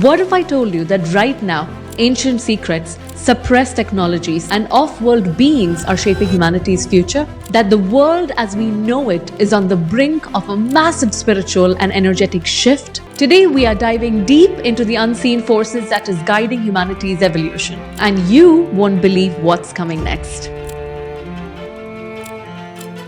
What if I told you that right now, ancient secrets, suppressed technologies, and off-world beings are shaping humanity's future? That the world as we know it is on the brink of a massive spiritual and energetic shift? Today we are diving deep into the unseen forces that is guiding humanity's evolution. And you won't believe what's coming next.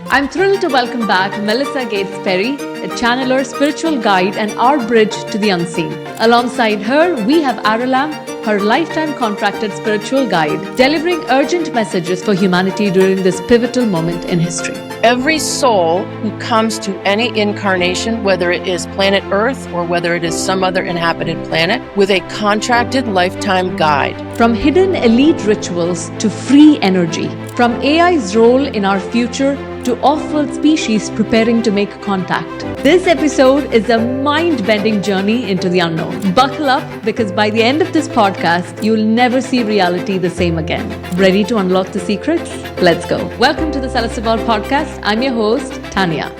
I'm thrilled to welcome back Melissa Gates Perry, a channeler, spiritual guide, and our bridge to the unseen. Alongside her, we have Aralamb, her lifetime contracted spiritual guide, delivering urgent messages for humanity during this pivotal moment in history. Every soul who comes to any incarnation, whether it is planet Earth or whether it is some other inhabited planet, with a contracted lifetime guide. From hidden elite rituals to free energy, from AI's role in our future to off-world species preparing to make contact. This episode is a mind-bending journey into the unknown. Buckle up, because by the end of this podcast, you'll never see reality the same again. Ready to unlock the secrets? Let's go. Welcome to the Celestevolve podcast. I'm your host, Tania.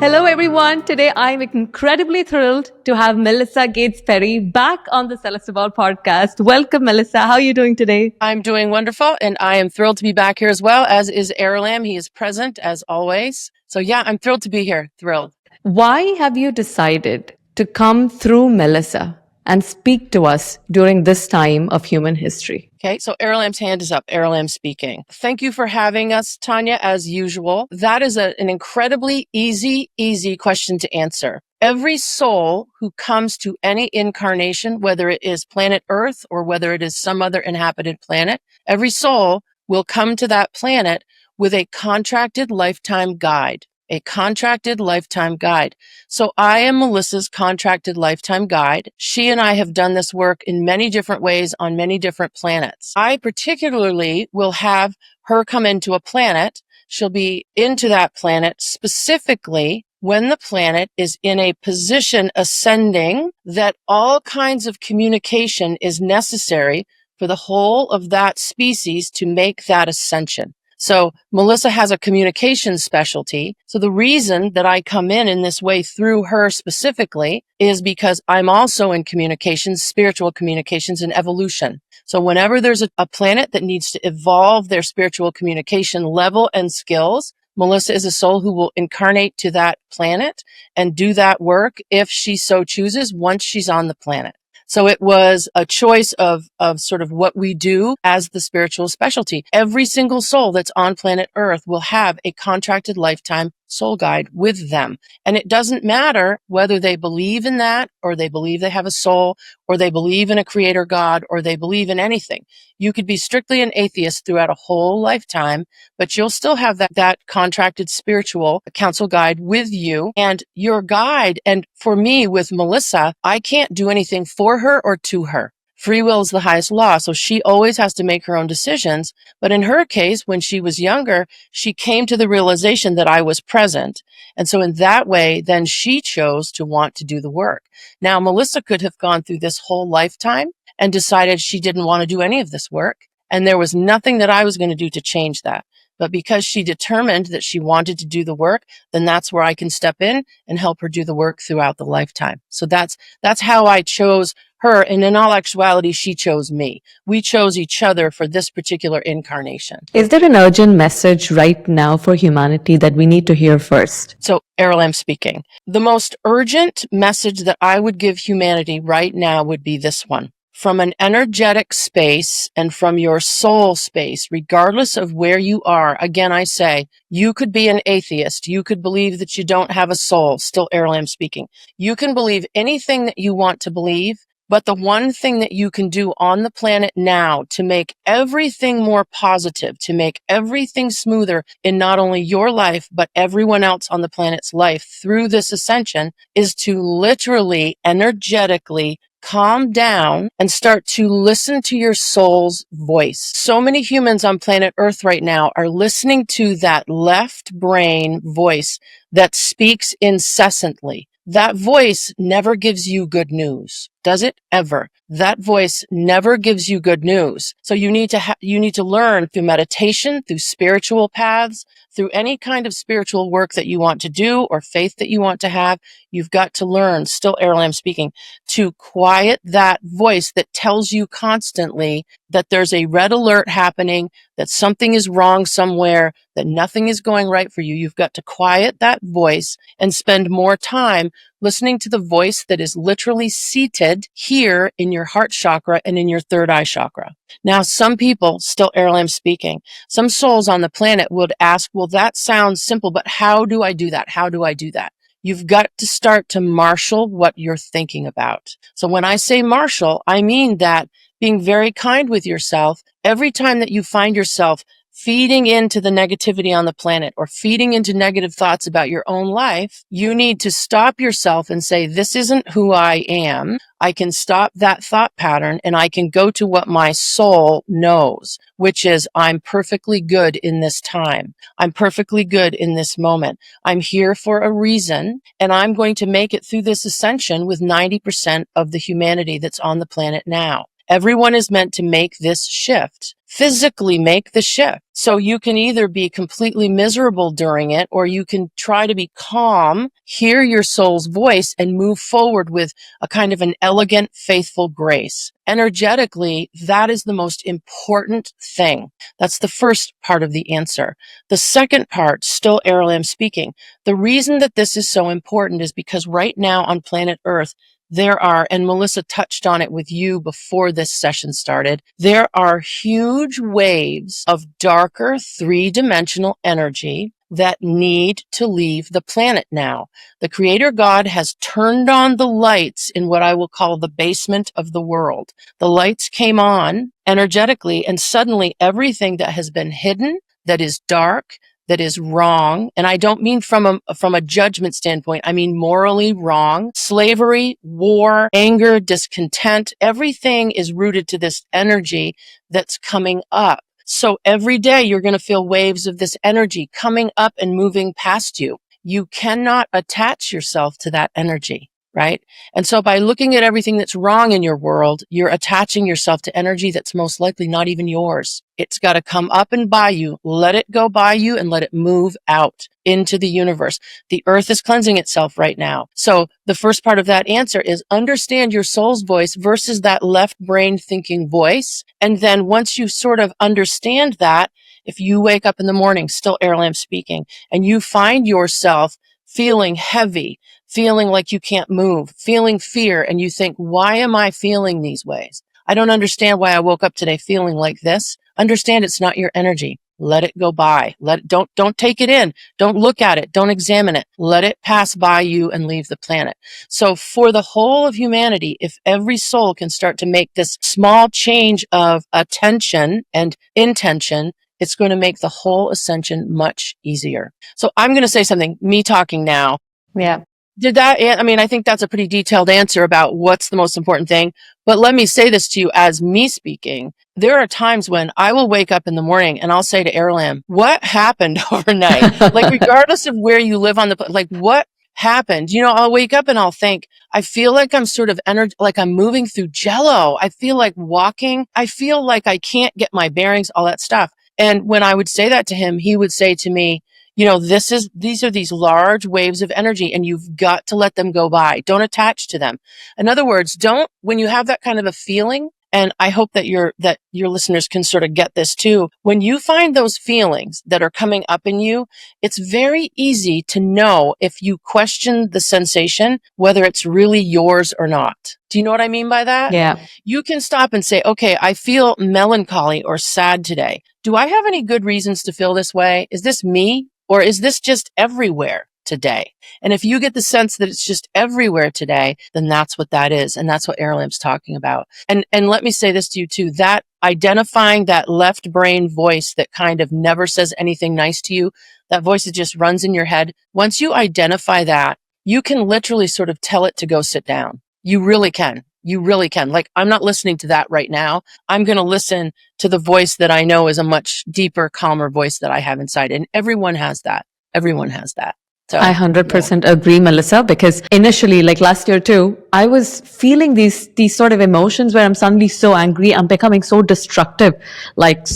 Hello everyone. Today I'm incredibly thrilled to have Melissa Gates Perry back on the Celestevolve podcast. Welcome, Melissa. How are you doing today? I'm doing wonderful, and I am thrilled to be back here as well, as is Aralamb. He is present as always. So yeah, I'm thrilled to be here. Thrilled. Why have you decided to come through Melissa and speak to us during this time of human history? Okay, so Aralamb's hand is up. Aralamb speaking. Thank you for having us, Tania, as usual. That is an incredibly easy question to answer. Every soul who comes to any incarnation, whether it is planet Earth or whether it is some other inhabited planet, every soul will come to that planet with a contracted lifetime guide. A contracted lifetime guide. So I am Melissa's contracted lifetime guide. She and I have done this work in many different ways on many different planets. I particularly will have her come into a planet. She'll be into that planet specifically when the planet is in a position ascending that all kinds of communication is necessary for the whole of that species to make that ascension. So Melissa has a communication specialty. So the reason that I come in this way through her specifically is because I'm also in communications, spiritual communications, and evolution. So whenever there's a planet that needs to evolve their spiritual communication level and skills, Melissa is a soul who will incarnate to that planet and do that work if she so chooses once she's on the planet. So it was a choice of sort of what we do as the spiritual specialty. Every single soul that's on planet Earth will have a contracted lifetime soul guide with them. And it doesn't matter whether they believe in that, or they believe they have a soul, or they believe in a creator God, or they believe in anything. You could be strictly an atheist throughout a whole lifetime, but you'll still have that contracted spiritual counsel guide with you and your guide. And for me, with Melissa, I can't do anything for her or to her. Free will is the highest law, so she always has to make her own decisions. But in her case, when she was younger, she came to the realization that I was present. And so in that way, then she chose to want to do the work. Now, Melissa could have gone through this whole lifetime and decided she didn't want to do any of this work. And there was nothing that I was going to do to change that. But because she determined that she wanted to do the work, then that's where I can step in and help her do the work throughout the lifetime. So that's how I chose her. And in all actuality, she chose me. We chose each other for this particular incarnation. Is there an urgent message right now for humanity that we need to hear first? So, Aralamb speaking. The most urgent message that I would give humanity right now would be this one. From an energetic space and from your soul space, regardless of where you are, again, I say, you could be an atheist. You could believe that you don't have a soul, still Aralamb speaking. You can believe anything that you want to believe, but the one thing that you can do on the planet now to make everything more positive, to make everything smoother in not only your life, but everyone else on the planet's life through this ascension is to literally, energetically calm down and start to listen to your soul's voice. So many humans on planet Earth right now are listening to that left brain voice that speaks incessantly. That voice never gives you good news. Does it ever? That voice never gives you good news. So you need to learn through meditation, through spiritual paths, through any kind of spiritual work that you want to do or faith that you want to have. You've got to learn, still Aralamb speaking, to quiet that voice that tells you constantly that there's a red alert happening, that something is wrong somewhere, that nothing is going right for you. You've got to quiet that voice and spend more time listening to the voice that is literally seated here in your heart chakra and in your third eye chakra. Now, some people, still Aralamb speaking, some souls on the planet would ask, well, that sounds simple, but how do I do that? How do I do that? You've got to start to marshal what you're thinking about. So when I say marshal, I mean that being very kind with yourself every time that you find yourself feeding into the negativity on the planet or feeding into negative thoughts about your own life, you need to stop yourself and say, this isn't who I am. I can stop that thought pattern and I can go to what my soul knows, which is I'm perfectly good in this time. I'm perfectly good in this moment. I'm here for a reason and I'm going to make it through this ascension with 90% of the humanity that's on the planet now. Everyone is meant to make this shift, physically make the shift. So you can either be completely miserable during it, or you can try to be calm, hear your soul's voice, and move forward with a kind of an elegant, faithful grace. Energetically, that is the most important thing. That's the first part of the answer. The second part, still Aralamb speaking, the reason that this is so important is because right now on planet Earth, there are, and Melissa touched on it with you before this session started, there are huge waves of darker three-dimensional energy that need to leave the planet now. The Creator God has turned on the lights in what I will call the basement of the world. The lights came on energetically, and suddenly everything that has been hidden, that is dark, that is wrong, and I don't mean from a judgment standpoint, I mean morally wrong, slavery, war, anger, discontent, everything is rooted to this energy that's coming up. So every day you're going to feel waves of this energy coming up and moving past you. You cannot attach yourself to that energy, right? And so by looking at everything that's wrong in your world, you're attaching yourself to energy that's most likely not even yours. It's got to come up and by you, let it go by you, and let it move out into the universe. The earth is cleansing itself right now. So the first part of that answer is understand your soul's voice versus that left brain thinking voice. And then once you sort of understand that, if you wake up in the morning, still Aralamb speaking, and you find yourself feeling heavy, feeling like you can't move, feeling fear, and you think, why am I feeling these ways? I don't understand why I woke up today feeling like this. Understand it's not your energy. Let it go by. Don't take it in. Don't look at it. Don't examine it. Let it pass by you and leave the planet. So for the whole of humanity, if every soul can start to make this small change of attention and intention, it's going to make the whole ascension much easier. So I'm going to say something, me talking now. Yeah. I think that's a pretty detailed answer about what's the most important thing. But let me say this to you as me speaking. There are times when I will wake up in the morning and I'll say to Aralamb, what happened overnight? Like, regardless of where you live on like what happened? I'll wake up and I'll think, I feel like I'm sort of like I'm moving through jello. I feel like walking. I feel like I can't get my bearings, all that stuff. And when I would say that to him, he would say to me, these are these large waves of energy and you've got to let them go by. Don't attach to them. In other words, when you have that kind of a feeling, and I hope that your listeners can sort of get this too. When you find those feelings that are coming up in you, it's very easy to know if you question the sensation, whether it's really yours or not. Do you know what I mean by that? Yeah. You can stop and say, okay, I feel melancholy or sad today. Do I have any good reasons to feel this way? Is this me? Or is this just everywhere today? And if you get the sense that it's just everywhere today, then that's what that is. And that's what Aralamb's talking about. And let me say this to you too, that identifying that left brain voice that kind of never says anything nice to you, that voice that just runs in your head. Once you identify that, you can literally sort of tell it to go sit down. You really can. You really can. Like, I'm not listening to that right now. I'm going to listen to the voice that I know is a much deeper, calmer voice that I have inside. And everyone has that. Everyone has that. So I 100% agree, Melissa, because initially, like last year too, I was feeling these sort of emotions where I'm suddenly so angry, I'm becoming so destructive, like,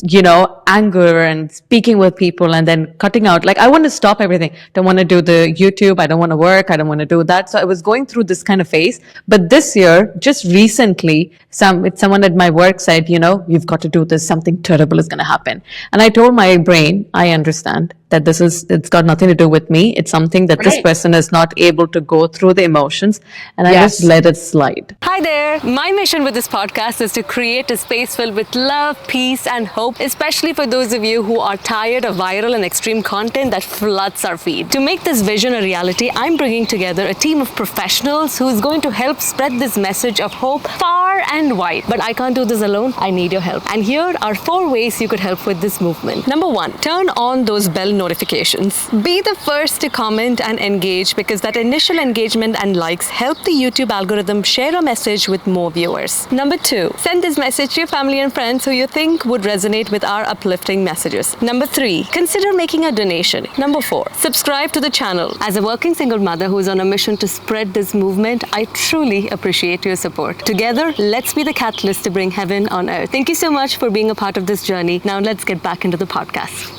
anger and speaking with people and then cutting out. Like, I want to stop everything. Don't want to do the YouTube. I don't want to work. I don't want to do that. So I was going through this kind of phase. But this year, just recently, someone at my work said, you've got to do this. Something terrible is going to happen. And I told my brain, I understand that it's got nothing to do with me. It's something that this Right. person is not able to go through the emotions. And I just Yes. let it slide. Hi there. My mission with this podcast is to create a space filled with love, peace, and hope, especially for those of you who are tired of viral and extreme content that floods our feed. To make this vision a reality, I'm bringing together a team of professionals who is going to help spread this message of hope far and wide. But I can't do this alone. I need your help. And here are 4 ways you could help with this movement. Number 1, turn on those bell notifications. Be the first to comment and engage, because that initial engagement and likes help the YouTube algorithm share a message with more viewers. Number 2, send this message to your family and friends who you think would resonate with our uplifting messages. Number 3, consider making a donation. Number 4, subscribe to the channel. As a working single mother who is on a mission to spread this movement, I truly appreciate your support. Together, let's be the catalyst to bring heaven on earth. Thank you so much for being a part of this journey. Now let's get back into the podcast.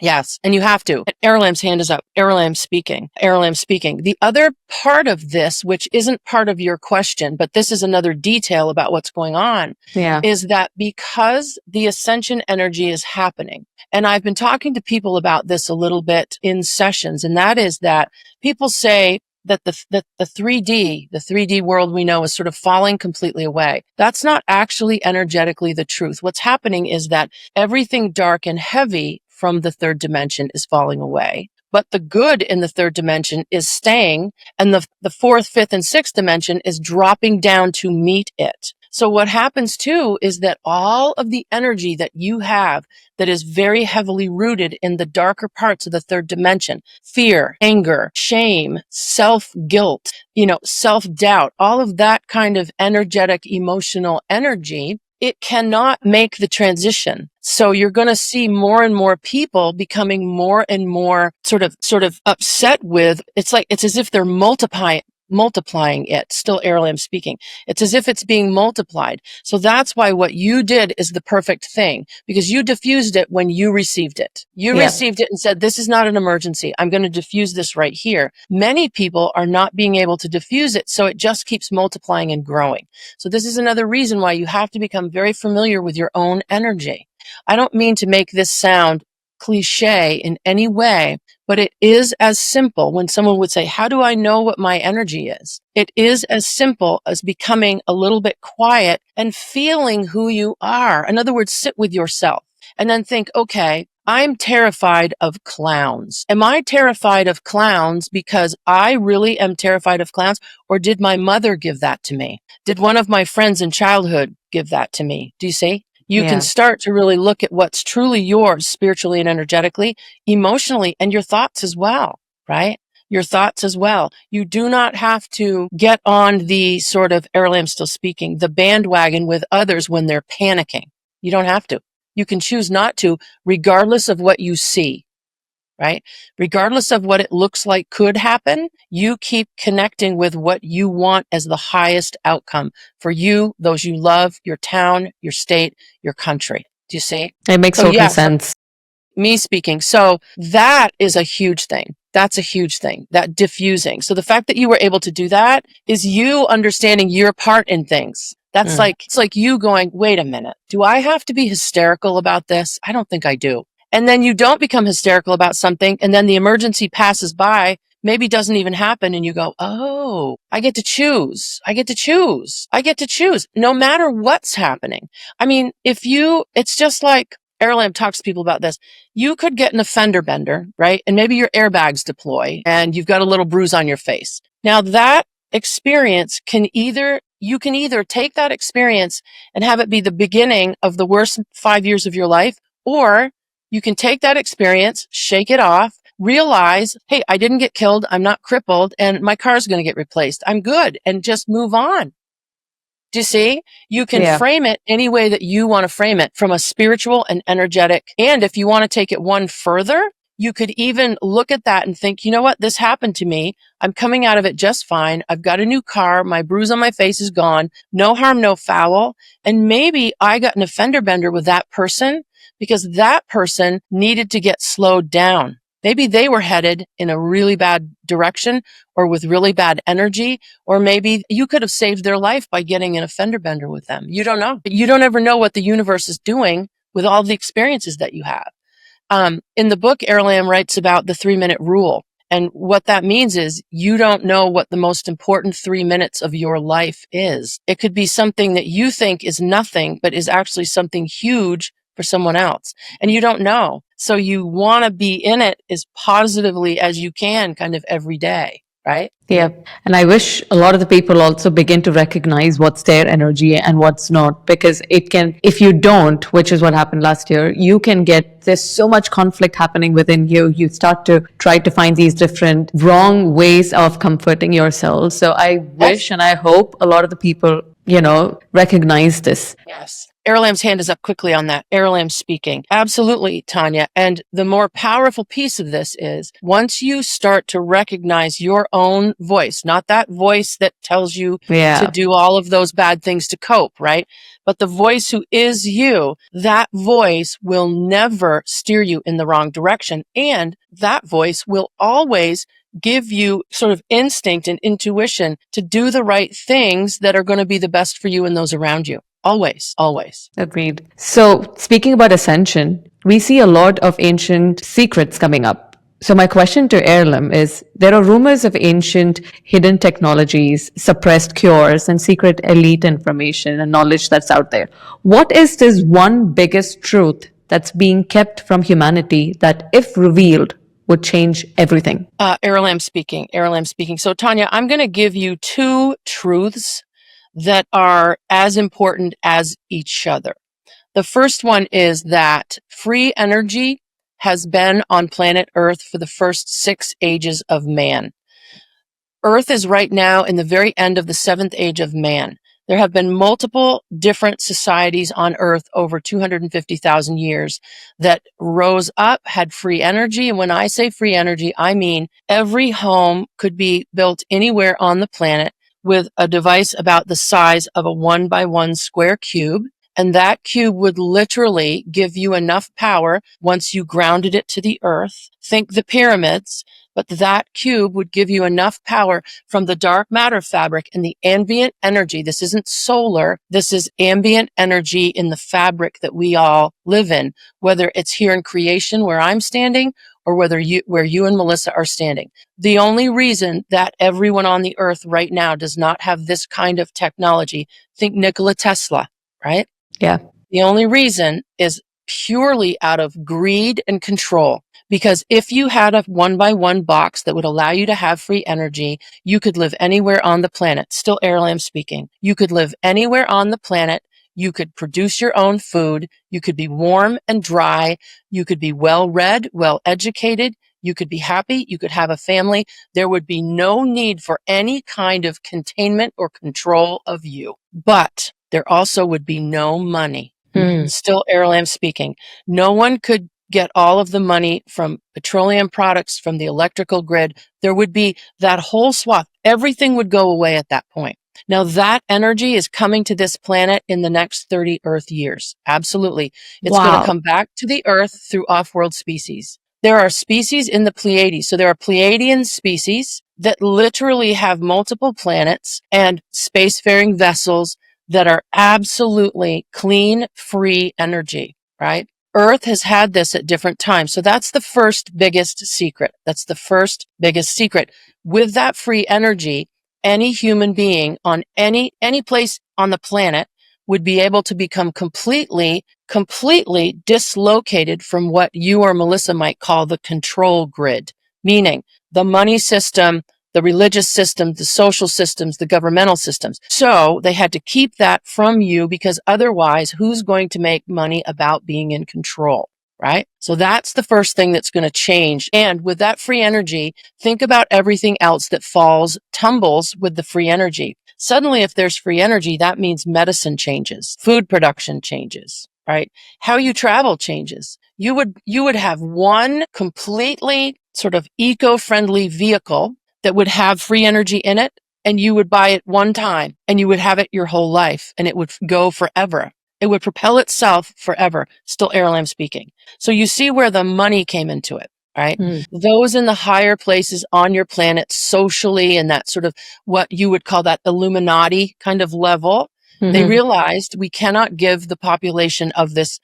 Yes, and you have to. Aralamb's hand is up. Aralamb speaking. Aralamb speaking. The other part of this, which isn't part of your question, but this is another detail about what's going on, is that because the ascension energy is happening, and I've been talking to people about this a little bit in sessions, and that is that people say that the 3D world we know is sort of falling completely away. That's not actually energetically the truth. What's happening is that everything dark and heavy from the third dimension is falling away. But the good in the third dimension is staying, and the fourth, fifth, and sixth dimension is dropping down to meet it. So what happens too is that all of the energy that you have that is very heavily rooted in the darker parts of the third dimension, fear, anger, shame, self-guilt, self-doubt, all of that kind of energetic, emotional energy, it cannot make the transition. So you're going to see more and more people becoming more and more sort of upset with, it's as if they're multiplying it. Still Aralamb speaking. It's as if it's being multiplied. So that's why what you did is the perfect thing, because you diffused it when you received it. You received it and said, this is not an emergency. I'm going to diffuse this right here. Many people are not being able to diffuse it, so it just keeps multiplying and growing. So this is another reason why you have to become very familiar with your own energy. I don't mean to make this sound cliche in any way, but it is as simple. When someone would say, how do I know what my energy is? It is as simple as becoming a little bit quiet and feeling who you are. In other words, sit with yourself and then think, okay, I'm terrified of clowns. Am I terrified of clowns because I really am terrified of clowns? Or did my mother give that to me? Did one of my friends in childhood give that to me? Do you see? You can start to really look at what's truly yours spiritually and energetically, emotionally, and your thoughts as well, right? Your thoughts as well. You do not have to get on the sort of, Aralamb still speaking, the bandwagon with others when they're panicking. You don't have to. You can choose not to, regardless of what you see, right? Regardless of what it looks like could happen, you keep connecting with what you want as the highest outcome for you, those you love, your town, your state, your country. Do you see? It makes total sense. Me speaking. So that is a huge thing. That's a huge thing, that diffusing. So the fact that you were able to do that is you understanding your part in things. That's it's like you going, wait a minute, do I have to be hysterical about this? I don't think I do. And then you don't become hysterical about something, and then the emergency passes by, maybe doesn't even happen, and you go, oh, I get to choose. I get to choose. I get to choose, no matter what's happening. I mean, it's just like, Aralamb talks to people about this. You could get in a fender bender, right? And maybe your airbags deploy, and you've got a little bruise on your face. Now that experience you can either take that experience and have it be the beginning of the worst 5 years of your life, or you can take that experience, shake it off, realize, hey, I didn't get killed. I'm not crippled, and my car's going to get replaced. I'm good, and just move on. Do you see? You can frame it any way that you want to frame it, from a spiritual and energetic. And if you want to take it one further, You could even look at that and think, you know what? This happened to me. I'm coming out of it just fine. I've got a new car. My bruise on my face is gone. No harm, no foul. And maybe I got an offender bender with that person because that person needed to get slowed down. Maybe they were headed in a really bad direction or with really bad energy, or maybe you could have saved their life by getting an offender bender with them. You don't know. You don't ever know what the universe is doing with all the experiences that you have. In the book, Aralamb writes about the 3-minute rule. And what that means is you don't know what the most important 3 minutes of your life is. It could be something that you think is nothing, but is actually something huge for someone else. And you don't know. So you want to be in it as positively as you can kind of every day, right? Yeah. And I wish a lot of the people also begin to recognize what's their energy and what's not, because it can, if you don't, which is what happened last year, you can get, there's so much conflict happening within you. You start to try to find these different wrong ways of comforting yourself. So I wish and I hope a lot of the people, recognize this. Yes. Aralamb's hand is up quickly on that. Aralamb speaking. Absolutely, Tania. And the more powerful piece of this is once you start to recognize your own voice, not that voice that tells you to do all of those bad things to cope, right? But the voice who is you, that voice will never steer you in the wrong direction. And that voice will always give you sort of instinct and intuition to do the right things that are going to be the best for you and those around you. Always, always. Agreed. So speaking about ascension, we see a lot of ancient secrets coming up. So my question to Aralamb is, there are rumors of ancient hidden technologies, suppressed cures, and secret elite information and knowledge that's out there. What is this one biggest truth that's being kept from humanity that, if revealed, would change everything? Aralamb speaking. So Tania, I'm going to give you 2 truths that are as important as each other. The first one is that free energy has been on planet Earth for the first 6 ages of man. Earth is right now in the very end of the 7th age of man. There have been multiple different societies on Earth over 250,000 years that rose up, had free energy. And when I say free energy, I mean every home could be built anywhere on the planet with a device about the size of a 1x1 square cube. And that cube would literally give you enough power once you grounded it to the earth. Think the pyramids, but that cube would give you enough power from the dark matter fabric and the ambient energy. This isn't solar. This is ambient energy in the fabric that we all live in, whether it's here in creation where I'm standing or where you and Melissa are standing. The only reason that everyone on the earth right now does not have this kind of technology, think Nikola Tesla, right? Yeah. The only reason is purely out of greed and control. Because if you had a 1x1 box that would allow you to have free energy, you could live anywhere on the planet. Still Aralamb speaking. You could live anywhere on the planet. You could produce your own food. You could be warm and dry. You could be well-read, well-educated. You could be happy. You could have a family. There would be no need for any kind of containment or control of you. But there also would be no money. Still Aralamb speaking. No one could get all of the money from petroleum products, from the electrical grid. There would be that whole swath. Everything would go away at that point. Now that energy is coming to this planet in the next 30 Earth years. Absolutely. It's going to come back to the Earth through off-world species. There are species in the Pleiades. So there are Pleiadian species that literally have multiple planets and spacefaring vessels that are absolutely clean, free energy, right? Earth has had this at different times. So that's the first biggest secret. With that free energy, any human being on any place on the planet would be able to become completely dislocated from what you or Melissa might call the control grid, meaning the money system, the religious systems, the social systems, the governmental systems. So they had to keep that from you because otherwise, who's going to make money about being in control, right? So that's the first thing that's going to change. And with that free energy, think about everything else that tumbles with the free energy. Suddenly, if there's free energy, that means medicine changes, food production changes, right? How you travel changes. You would have one completely sort of eco-friendly vehicle that would have free energy in it, and you would buy it one time and you would have it your whole life and it would go forever. It would propel itself forever. Still Aralamb speaking. So you see where the money came into it, right? Those in the higher places on your planet socially and that sort of what you would call that Illuminati kind of level, they realized we cannot give the population of this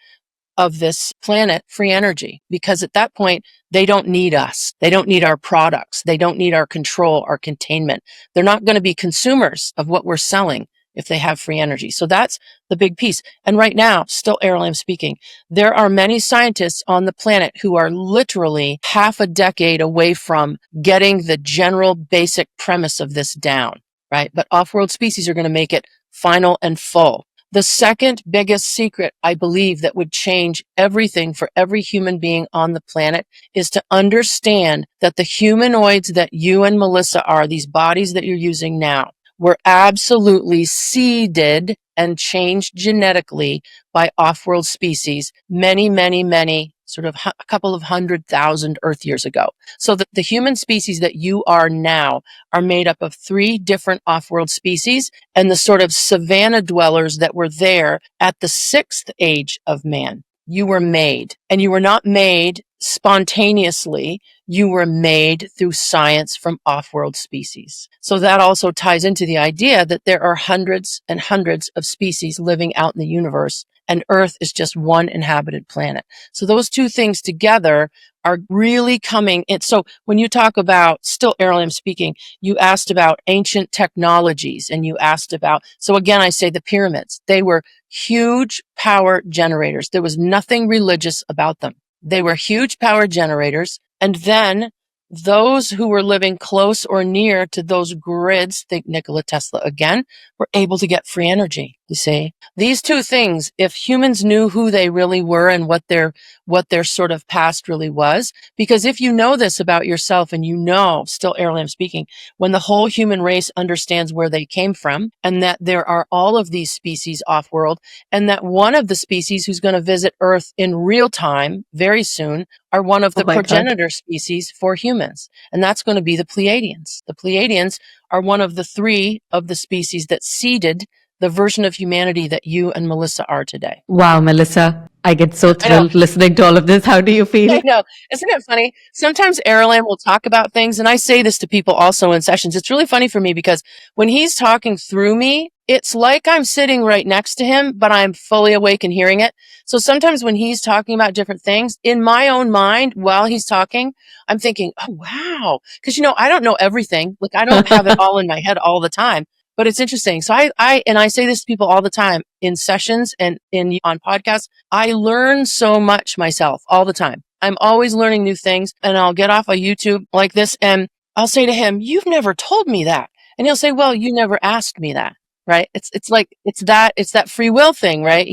planet free energy because at that point, they don't need us. They don't need our products. They don't need our control, our containment. They're not going to be consumers of what we're selling if they have free energy. So that's the big piece. And right now, still Aralamb speaking, there are many scientists on the planet who are literally half a decade away from getting the general basic premise of this down, right? But off-world species are going to make it final and full. The second biggest secret, I believe, that would change everything for every human being on the planet is to understand that the humanoids that you and Melissa are, these bodies that you're using now, were absolutely seeded and changed genetically by off-world species many, sort of a couple of 100,000 Earth years ago. So that the human species that you are now are made up of 3 different off-world species and the sort of savanna dwellers that were there at the 6th age of man. You were made, and you were not made spontaneously. You were made through science from off-world species. So that also ties into the idea that there are hundreds and hundreds of species living out in the universe, and Earth is just one inhabited planet. So those two things together are really coming in. So when you talk about, still Aralamb speaking, you asked about ancient technologies and you asked about, so again, I say the pyramids, they were huge power generators. There was nothing religious about them. They were huge power generators. And then those who were living close or near to those grids, think Nikola Tesla again, were able to get free energy. You see, these two things, if humans knew who they really were and what their sort of past really was, because if you know this about yourself and you know, still Aralamb speaking, when the whole human race understands where they came from and that there are all of these species off world and that one of the species who's going to visit Earth in real time very soon are one of the progenitor species for humans. And that's going to be the Pleiadians. The Pleiadians are one of the 3 of the species that seeded the version of humanity that you and Melissa are today. Wow, Melissa, I get so thrilled listening to all of this. How do you feel? I know. Isn't it funny? Sometimes Aralamb will talk about things, and I say this to people also in sessions. It's really funny for me because when he's talking through me, it's like I'm sitting right next to him, but I'm fully awake and hearing it. So sometimes when he's talking about different things, in my own mind, while he's talking, I'm thinking, oh, wow. Because, I don't know everything. Like, I don't have it all in my head all the time. But it's interesting. So I say this to people all the time in sessions and on podcasts. I learn so much myself all the time. I'm always learning new things, and I'll get off of YouTube like this and I'll say to him, "You've never told me that." And he'll say, "Well, you never asked me that." Right? It's that free will thing, right?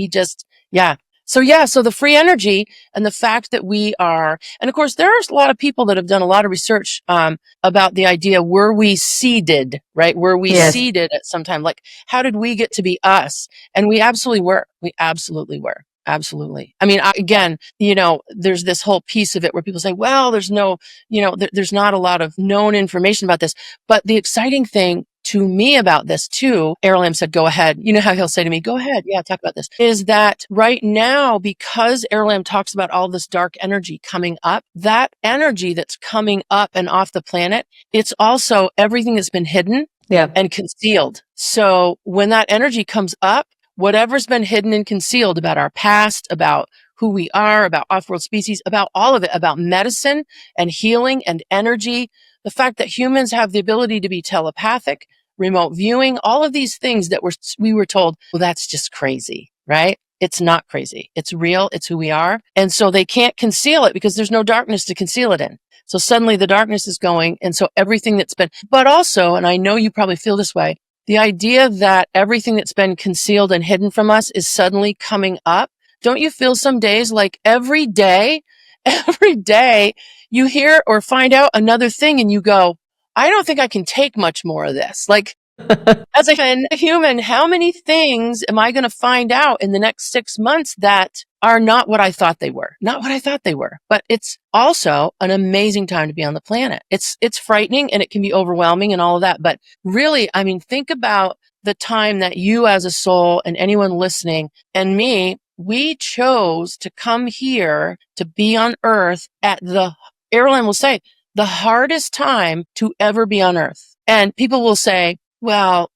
So the free energy and the fact that we are, and of course, there's a lot of people that have done a lot of research about the idea, were we seeded, right? Were we seeded at some time? Like, how did we get to be us? And we absolutely were. We absolutely were. Absolutely. I mean, again, there's this whole piece of it where people say, well, there's no, there's not a lot of known information about this. But the exciting thing to me about this too, Aralamb said, go ahead. You know how he'll say to me, go ahead. Yeah, talk about this. Is that right now, because Aralamb talks about all this dark energy coming up, that energy that's coming up and off the planet, it's also everything that's been hidden and concealed. So when that energy comes up, whatever's been hidden and concealed about our past, about who we are, about off-world species, about all of it, about medicine and healing and energy, the fact that humans have the ability to be telepathic, remote viewing, all of these things that we were told, well, that's just crazy, right? It's not crazy. It's real. It's who we are. And so they can't conceal it because there's no darkness to conceal it in. So suddenly the darkness is going. And so everything that's been, but also, and I know you probably feel this way, the idea that everything that's been concealed and hidden from us is suddenly coming up. Don't you feel some days like every day you hear or find out another thing and you go, I don't think I can take much more of this. Like, As a human, how many things am I going to find out in the next 6 months that are not what I thought they were? Not what I thought they were. But it's also an amazing time to be on the planet. It's frightening and it can be overwhelming and all of that. But really, I mean, think about the time that you as a soul and anyone listening and me, we chose to come here to be on Earth at Aralamb will say, the hardest time to ever be on Earth. And people will say, well,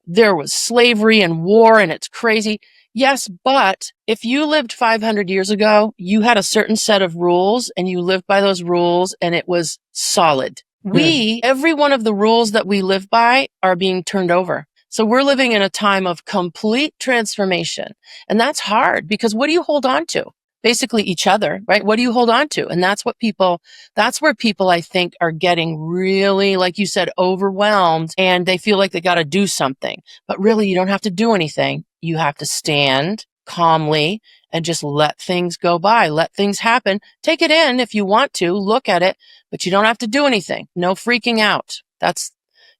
there was slavery and war and it's crazy. Yes, but if you lived 500 years ago, you had a certain set of rules and you lived by those rules and it was solid. Every one of the rules that we live by are being turned over. So we're living in a time of complete transformation. And that's hard because what do you hold on to? Basically each other, right? What do you hold on to? And that's where people I think are getting really, like you said, overwhelmed and they feel like they got to do something. But really, you don't have to do anything. You have to stand calmly and just let things go by. Let things happen. Take it in if you want to, look at it, but you don't have to do anything. No freaking out. That's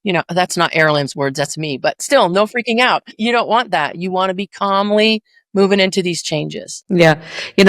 not Aralamb's words. That's me, but still no freaking out. You don't want that. You want to be calmly moving into these changes. Yeah.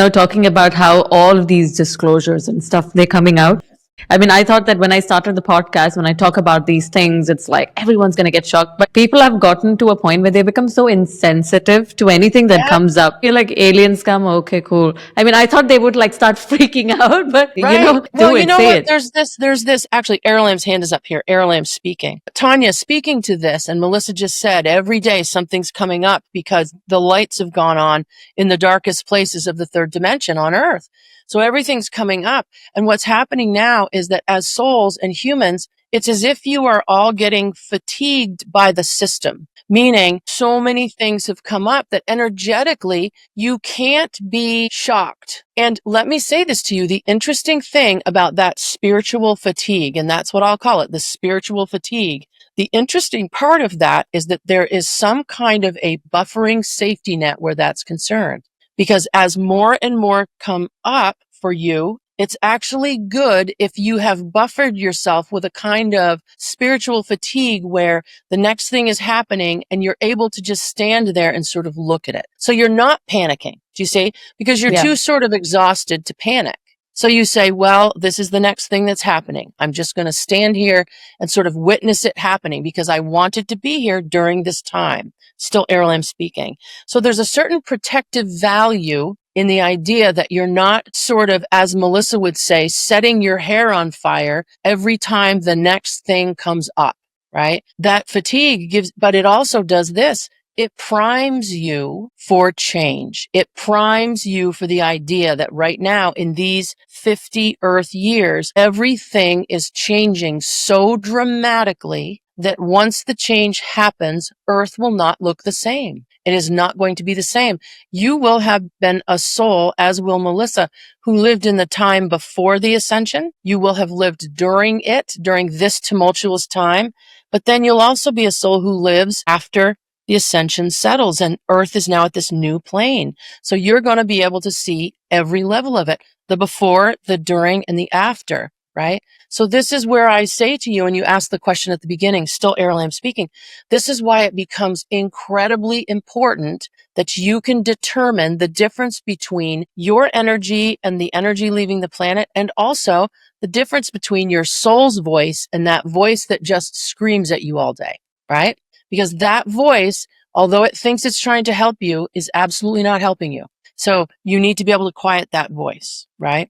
Talking about how all of these disclosures and stuff, they're coming out. I mean, I thought that when I started the podcast, when I talk about these things, it's like everyone's going to get shocked. But people have gotten to a point where they become so insensitive to anything that comes up. You're like, aliens come, okay, cool. I mean, I thought they would like start freaking out, but There's this. Actually, Aralamb's hand is up here. Aralamb speaking. Tania speaking to this, and Melissa just said every day something's coming up because the lights have gone on in the darkest places of the third dimension on Earth. So everything's coming up. And what's happening now is that as souls and humans, it's as if you are all getting fatigued by the system, meaning so many things have come up that energetically you can't be shocked. And let me say this to you, the interesting thing about that spiritual fatigue, and that's what I'll call it, the spiritual fatigue. The interesting part of that is that there is some kind of a buffering safety net where that's concerned. Because as more and more come up for you, it's actually good if you have buffered yourself with a kind of spiritual fatigue where the next thing is happening and you're able to just stand there and sort of look at it. So you're not panicking, do you see? Because you're too sort of exhausted to panic. So you say, well, this is the next thing that's happening. I'm just going to stand here and sort of witness it happening because I wanted to be here during this time. Still Aralamb speaking. So there's a certain protective value in the idea that you're not sort of, as Melissa would say, setting your hair on fire every time the next thing comes up, right? That fatigue but it also does this. It primes you for change. It primes you for the idea that right now in these 50 Earth years, everything is changing so dramatically that once the change happens, Earth will not look the same. It is not going to be the same. You will have been a soul, as will Melissa, who lived in the time before the ascension. You will have lived during this tumultuous time. But then you'll also be a soul who lives after the ascension settles and Earth is now at this new plane. So you're going to be able to see every level of it, the before, the during, and the after, right? So this is where I say to you, and you asked the question at the beginning, still Aralamb speaking, this is why it becomes incredibly important that you can determine the difference between your energy and the energy leaving the planet, and also the difference between your soul's voice and that voice that just screams at you all day, right? Because that voice, although it thinks it's trying to help you, is absolutely not helping you. So you need to be able to quiet that voice, right?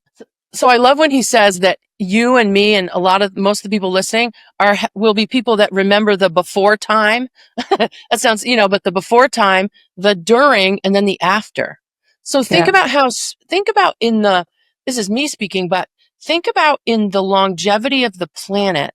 So I love when he says that you and me and most of the people listening will be people that remember the before time. That sounds, but the before time, the during, and then the after. So think about this is me speaking, but think about in the longevity of the planet,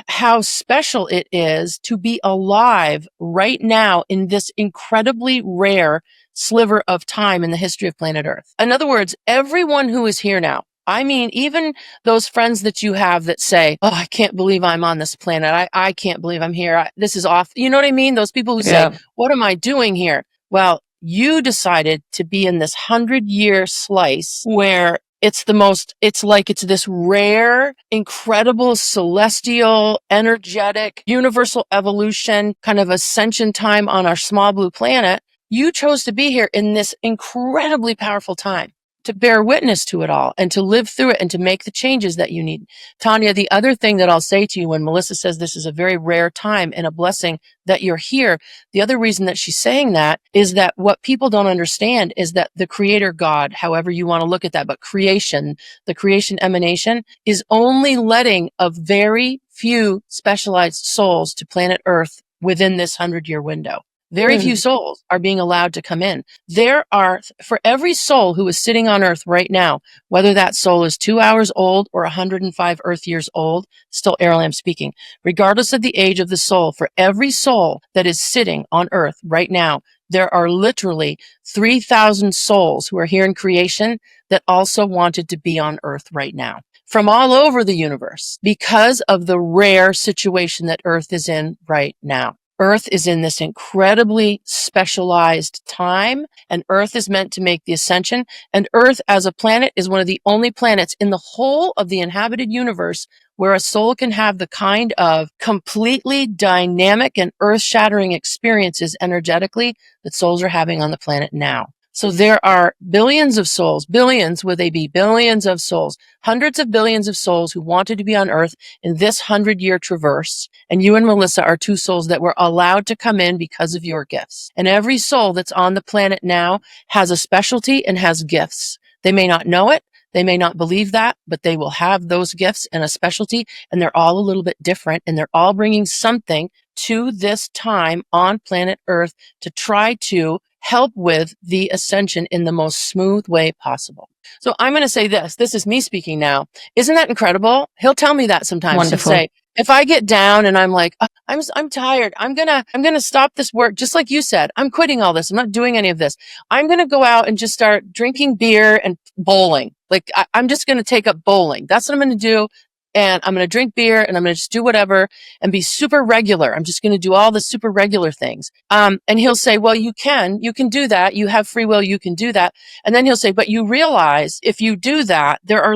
how special it is to be alive right now in this incredibly rare sliver of time in the history of planet Earth. In other words, everyone who is here now, I mean, even those friends that you have that say, oh, I can't believe I'm on this planet. I can't believe I'm here. This is off. You know what I mean? Those people who say, what am I doing here? Well, you decided to be in this 100-year slice where it's this rare, incredible, celestial, energetic, universal evolution kind of ascension time on our small blue planet. You chose to be here in this incredibly powerful time to bear witness to it all and to live through it and to make the changes that you need. Tania, the other thing that I'll say to you when Melissa says this is a very rare time and a blessing that you're here, the other reason that she's saying that is that what people don't understand is that the creator God, however you want to look at that, but creation, the creation emanation is only letting a very few specialized souls to planet Earth within this 100-year window. Very few souls are being allowed to come in. There are, for every soul who is sitting on Earth right now, whether that soul is 2 hours old or 105 Earth years old, still Aralamb speaking, regardless of the age of the soul, for every soul that is sitting on Earth right now, there are literally 3,000 souls who are here in creation that also wanted to be on Earth right now from all over the universe because of the rare situation that Earth is in right now. Earth is in this incredibly specialized time, and Earth is meant to make the ascension. And Earth as a planet is one of the only planets in the whole of the inhabited universe where a soul can have the kind of completely dynamic and earth-shattering experiences energetically that souls are having on the planet now. So there are billions of souls, billions with a B, billions of souls, hundreds of billions of souls who wanted to be on Earth in this 100-year traverse. And you and Melissa are two souls that were allowed to come in because of your gifts. And every soul that's on the planet now has a specialty and has gifts. They may not know it. They may not believe that, but they will have those gifts and a specialty, and they're all a little bit different, and they're all bringing something to this time on planet Earth to try to help with the ascension in the most smooth way possible. So I'm going to say this. This is me speaking now. Isn't that incredible? He'll tell me that sometimes. Wonderful. He'll say, if I get down and I'm like, I'm tired. I'm going to stop this work. Just like you said, I'm quitting all this. I'm not doing any of this. I'm going to go out and just start drinking beer and bowling. Like I'm just going to take up bowling. That's what I'm going to do. And I'm going to drink beer and I'm going to just do whatever and be super regular. I'm just going to do all the super regular things. And he'll say, well, you can do that. You have free will. You can do that. And then he'll say, but you realize if you do that, there are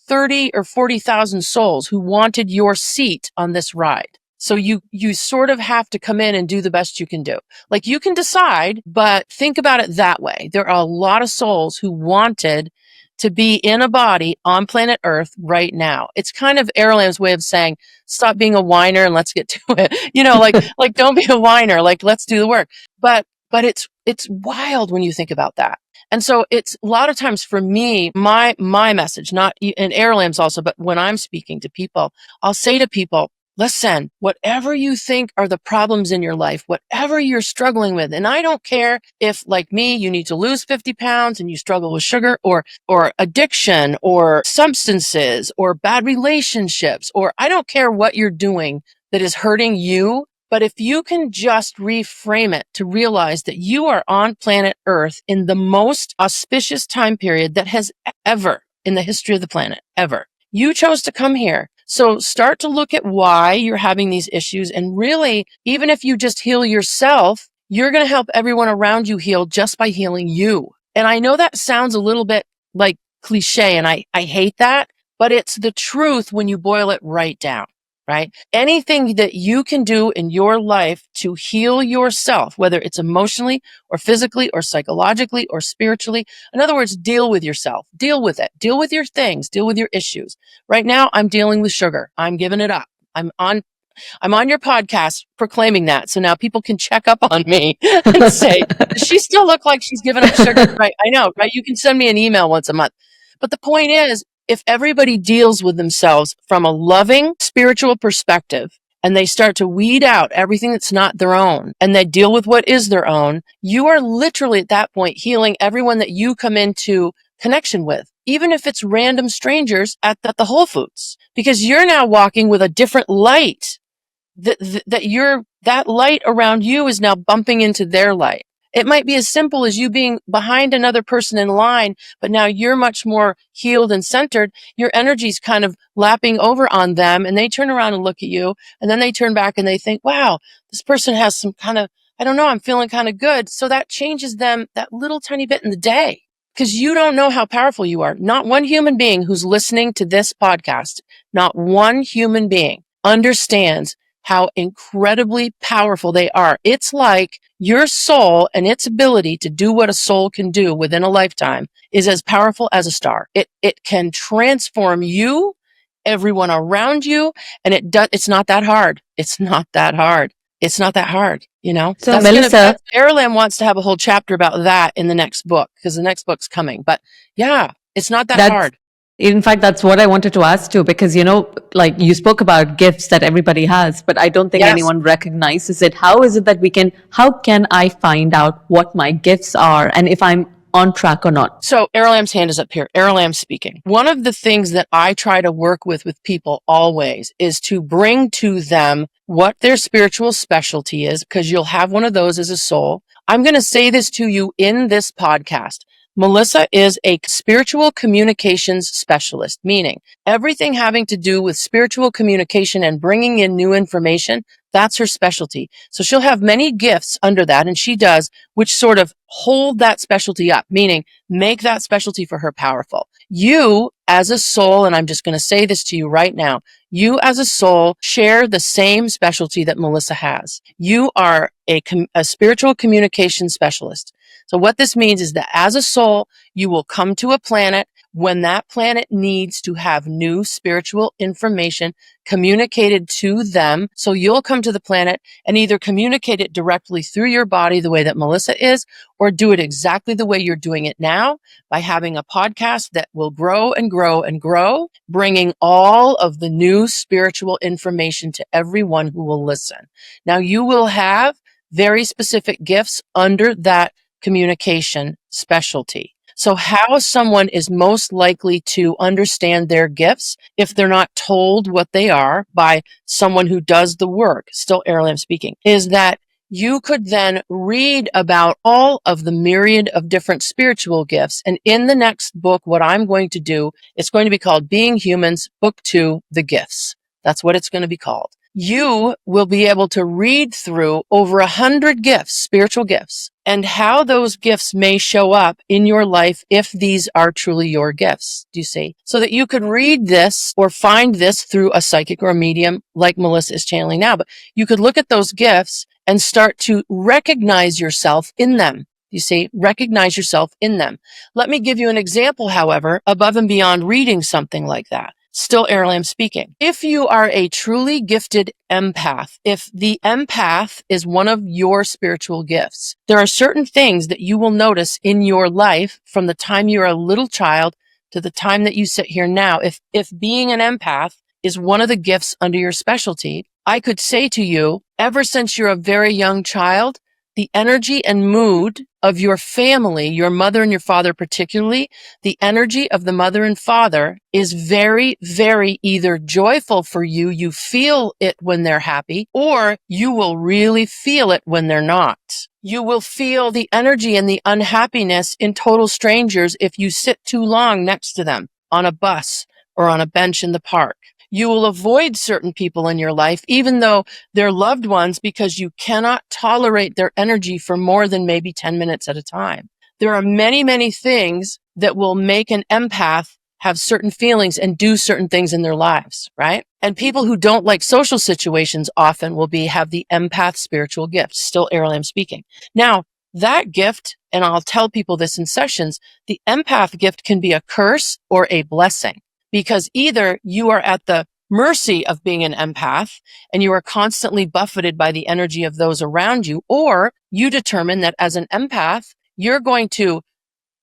30 or 40,000 souls who wanted your seat on this ride. So you sort of have to come in and do the best you can do. Like you can decide, but think about it that way. There are a lot of souls who wanted to be in a body on planet Earth right now. It's kind of Aralamb's way of saying, stop being a whiner and let's get to it. Like don't be a whiner. Like let's do the work. But it's wild when you think about that. And so it's a lot of times for me, my message, not in Aralamb's also, but when I'm speaking to people, I'll say to people, listen, whatever you think are the problems in your life, whatever you're struggling with, and I don't care if, like me, you need to lose 50 pounds and you struggle with sugar or addiction or substances or bad relationships, or I don't care what you're doing that is hurting you. But if you can just reframe it to realize that you are on planet Earth in the most auspicious time period that has ever in the history of the planet, ever. You chose to come here. So start to look at why you're having these issues. And really, even if you just heal yourself, you're going to help everyone around you heal just by healing you. And I know that sounds a little bit like cliche, and I hate that, but it's the truth when you boil it right down, right? Anything that you can do in your life to heal yourself, whether it's emotionally or physically or psychologically or spiritually. In other words, deal with yourself, deal with it, deal with your things, deal with your issues. Right now, I'm dealing with sugar. I'm giving it up. I'm on your podcast proclaiming that. So now people can check up on me and say, does she still look like she's given up sugar? Right. I know, right? You can send me an email once a month. But the point is, if everybody deals with themselves from a loving spiritual perspective and they start to weed out everything that's not their own and they deal with what is their own, you are literally at that point healing everyone that you come into connection with, even if it's random strangers at the Whole Foods, because you're now walking with a different light. That light around you is now bumping into their light. It might be as simple as you being behind another person in line, but now you're much more healed and centered. Your energy's kind of lapping over on them, and they turn around and look at you, and then they turn back and they think, wow, this person has some kind of, I don't know, I'm feeling kind of good. So that changes them that little tiny bit in the day. because you don't know how powerful you are. Not one human being who's listening to this podcast, not one human being understands how incredibly powerful they are. It's like your soul and its ability to do what a soul can do within a lifetime is as powerful as a star. It can transform you, everyone around you, and it's not that hard. It's not that hard. It's not that hard, you know? So Melissa, Aralamb wants to have a whole chapter about that in the next book, because the next book's coming. But yeah, it's not that hard. In fact, that's what I wanted to ask too, because, you know, like you spoke about gifts that everybody has, but I don't think anyone recognizes it. How can I find out what my gifts are and if I'm on track or not? So Aralamb's hand is up here. Aralamb speaking. One of the things that I try to work with people always is to bring to them what their spiritual specialty is, because you'll have one of those as a soul. I'm going to say this to you in this podcast. Melissa is a spiritual communications specialist, meaning everything having to do with spiritual communication and bringing in new information, that's her specialty. So she'll have many gifts under that, and she does, which sort of hold that specialty up, meaning make that specialty for her powerful. You as a soul, and I'm just going to say this to you right now, you as a soul share the same specialty that Melissa has. You are a spiritual communication specialist. So what this means is that as a soul, you will come to a planet when that planet needs to have new spiritual information communicated to them. So you'll come to the planet and either communicate it directly through your body the way that Melissa is, or do it exactly the way you're doing it now by having a podcast that will grow and grow and grow, bringing all of the new spiritual information to everyone who will listen. Now you will have very specific gifts under that communication specialty. So how someone is most likely to understand their gifts if they're not told what they are by someone who does the work, still Aralamb speaking, is that you could then read about all of the myriad of different spiritual gifts. And in the next book, what I'm going to do, it's going to be called Being Humans, Book 2, The Gifts. That's what it's going to be called. You will be able to read through over 100 gifts, spiritual gifts, and how those gifts may show up in your life if these are truly your gifts. Do you see? So that you could read this or find this through a psychic or a medium like Melissa is channeling now. But you could look at those gifts and start to recognize yourself in them. You see, recognize yourself in them. Let me give you an example, however, above and beyond reading something like that. Still Aralamb speaking. If you are a truly gifted empath, if the empath is one of your spiritual gifts, there are certain things that you will notice in your life from the time you're a little child to the time that you sit here now. If being an empath is one of the gifts under your specialty, I could say to you, ever since you're a very young child, the energy and mood of your family, your mother and your father particularly, the energy of the mother and father is very, very either joyful for you, you feel it when they're happy, or you will really feel it when they're not. You will feel the energy and the unhappiness in total strangers if you sit too long next to them on a bus or on a bench in the park. You will avoid certain people in your life, even though they're loved ones, because you cannot tolerate their energy for more than maybe 10 minutes at a time. There are many, many things that will make an empath have certain feelings and do certain things in their lives, right? And people who don't like social situations often will have the empath spiritual gift, still Aralamb speaking. Now, that gift, and I'll tell people this in sessions, the empath gift can be a curse or a blessing. Because either you are at the mercy of being an empath and you are constantly buffeted by the energy of those around you, or you determine that as an empath, you're going to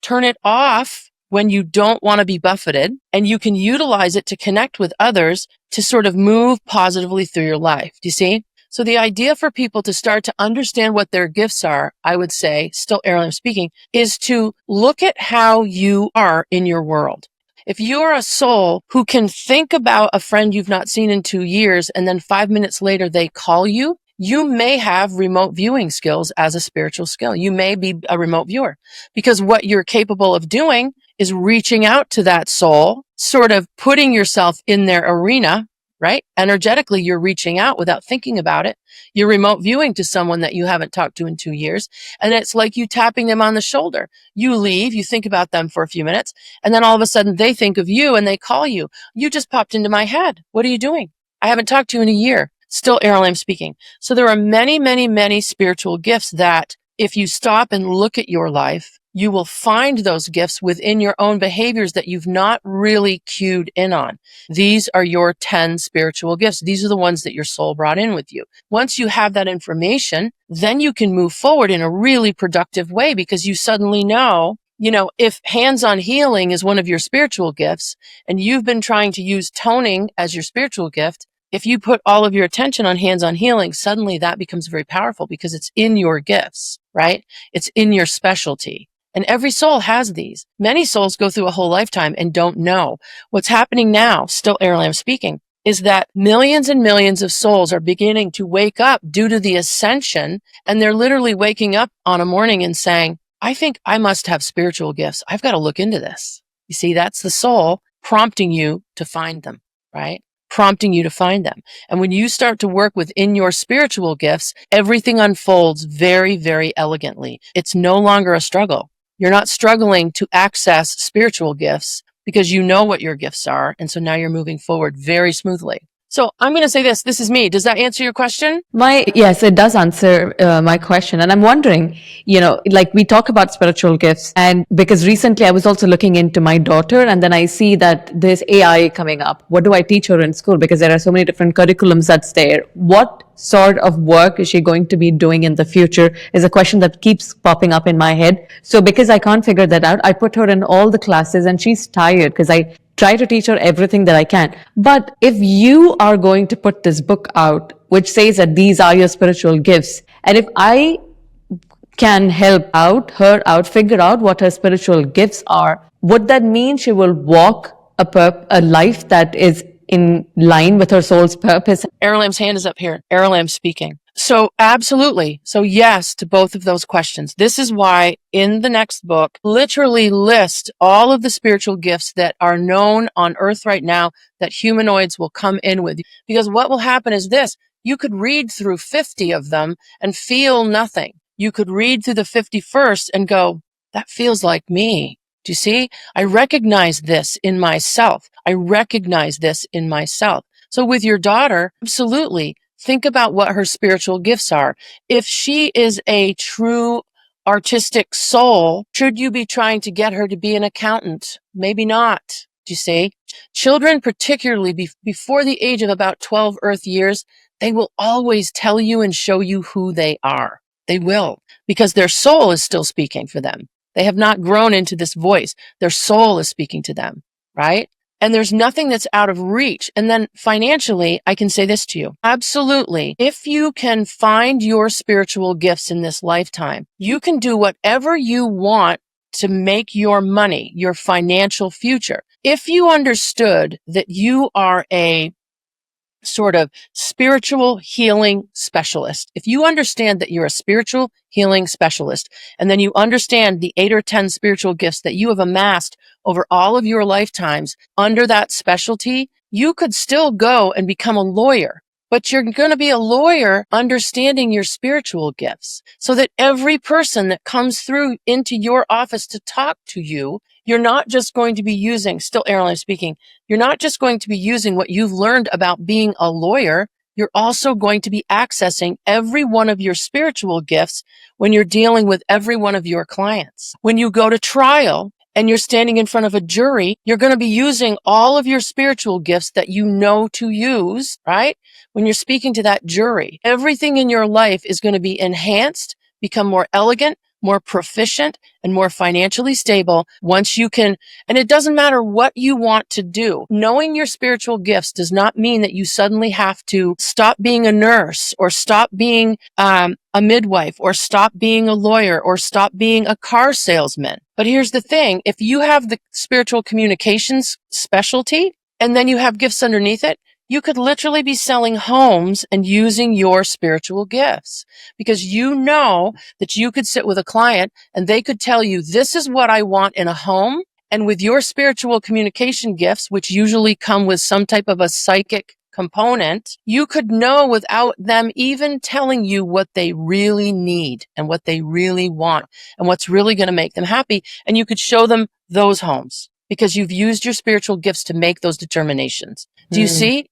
turn it off when you don't want to be buffeted, and you can utilize it to connect with others to sort of move positively through your life. Do you see? So the idea for people to start to understand what their gifts are, I would say, still Aralamb speaking, is to look at how you are in your world. If you're a soul who can think about a friend you've not seen in 2 years and then 5 minutes later they call you, you may have remote viewing skills as a spiritual skill. You may be a remote viewer because what you're capable of doing is reaching out to that soul, sort of putting yourself in their arena, right? Energetically, you're reaching out without thinking about it. You're remote viewing to someone that you haven't talked to in 2 years. And it's like you tapping them on the shoulder. You leave, you think about them for a few minutes, and then all of a sudden they think of you and they call you. You just popped into my head. What are you doing? I haven't talked to you in a year. Still Aralamb speaking. So there are many, many, many spiritual gifts that if you stop and look at your life, you will find those gifts within your own behaviors that you've not really cued in on. These are your 10 spiritual gifts. These are the ones that your soul brought in with you. Once you have that information, then you can move forward in a really productive way because you suddenly know, if hands-on healing is one of your spiritual gifts and you've been trying to use toning as your spiritual gift, if you put all of your attention on hands-on healing, suddenly that becomes very powerful because it's in your gifts, right? It's in your specialty. And every soul has these. Many souls go through a whole lifetime and don't know. What's happening now, still Aralamb speaking, is that millions and millions of souls are beginning to wake up due to the ascension. And they're literally waking up on a morning and saying, I think I must have spiritual gifts. I've got to look into this. You see, that's the soul prompting you to find them, right? Prompting you to find them. And when you start to work within your spiritual gifts, everything unfolds very, very elegantly. It's no longer a struggle. You're not struggling to access spiritual gifts because you know what your gifts are. And so now you're moving forward very smoothly. So I'm going to say this. This is me. Does that answer your question? Yes, it does answer my question. And I'm wondering, like we talk about spiritual gifts, and because recently I was also looking into my daughter, and then I see that there's AI coming up. What do I teach her in school? Because there are so many different curriculums that's there. What sort of work is she going to be doing in the future is a question that keeps popping up in my head. So because I can't figure that out, I put her in all the classes and she's tired because I try to teach her everything that I can. But if you are going to put this book out, which says that these are your spiritual gifts, and if I can help her out, figure out what her spiritual gifts are, would that mean she will walk a life that is in line with her soul's purpose? Aralamb's hand is up here. Aralamb speaking. So absolutely. So yes to both of those questions. This is why in the next book, literally list all of the spiritual gifts that are known on Earth right now that humanoids will come in with. Because what will happen is this. You could read through 50 of them and feel nothing. You could read through the 51st and go, that feels like me. Do you see? I recognize this in myself. I recognize this in myself. So with your daughter, absolutely. Think about what her spiritual gifts are. If she is a true artistic soul, should you be trying to get her to be an accountant? Maybe not. Do you see? Children, particularly before the age of about 12 Earth years, they will always tell you and show you who they are. They will, because their soul is still speaking for them. They have not grown into this voice. Their soul is speaking to them, right? And there's nothing that's out of reach. And then financially, I can say this to you. Absolutely. If you can find your spiritual gifts in this lifetime, you can do whatever you want to make your money, your financial future. If you understood that you are a sort of spiritual healing specialist, if you understand that you're a spiritual healing specialist, and then you understand the 8 or 10 spiritual gifts that you have amassed over all of your lifetimes under that specialty, you could still go and become a lawyer. But you're going to be a lawyer understanding your spiritual gifts so that every person that comes through into your office to talk to you, you're not just going to be using, still Aralamb speaking, you're not just going to be using what you've learned about being a lawyer. You're also going to be accessing every one of your spiritual gifts when you're dealing with every one of your clients. When you go to trial and you're standing in front of a jury, you're going to be using all of your spiritual gifts that you know to use, right? When you're speaking to that jury, everything in your life is going to be enhanced, become more elegant, more proficient, and more financially stable once you can. And it doesn't matter what you want to do. Knowing your spiritual gifts does not mean that you suddenly have to stop being a nurse or stop being a midwife or stop being a lawyer or stop being a car salesman. But here's the thing. If you have the spiritual communications specialty and then you have gifts underneath it, you could literally be selling homes and using your spiritual gifts because you know that you could sit with a client and they could tell you, this is what I want in a home. And with your spiritual communication gifts, which usually come with some type of a psychic component, you could know without them even telling you what they really need and what they really want and what's really going to make them happy. And you could show them those homes because you've used your spiritual gifts to make those determinations. Do you see?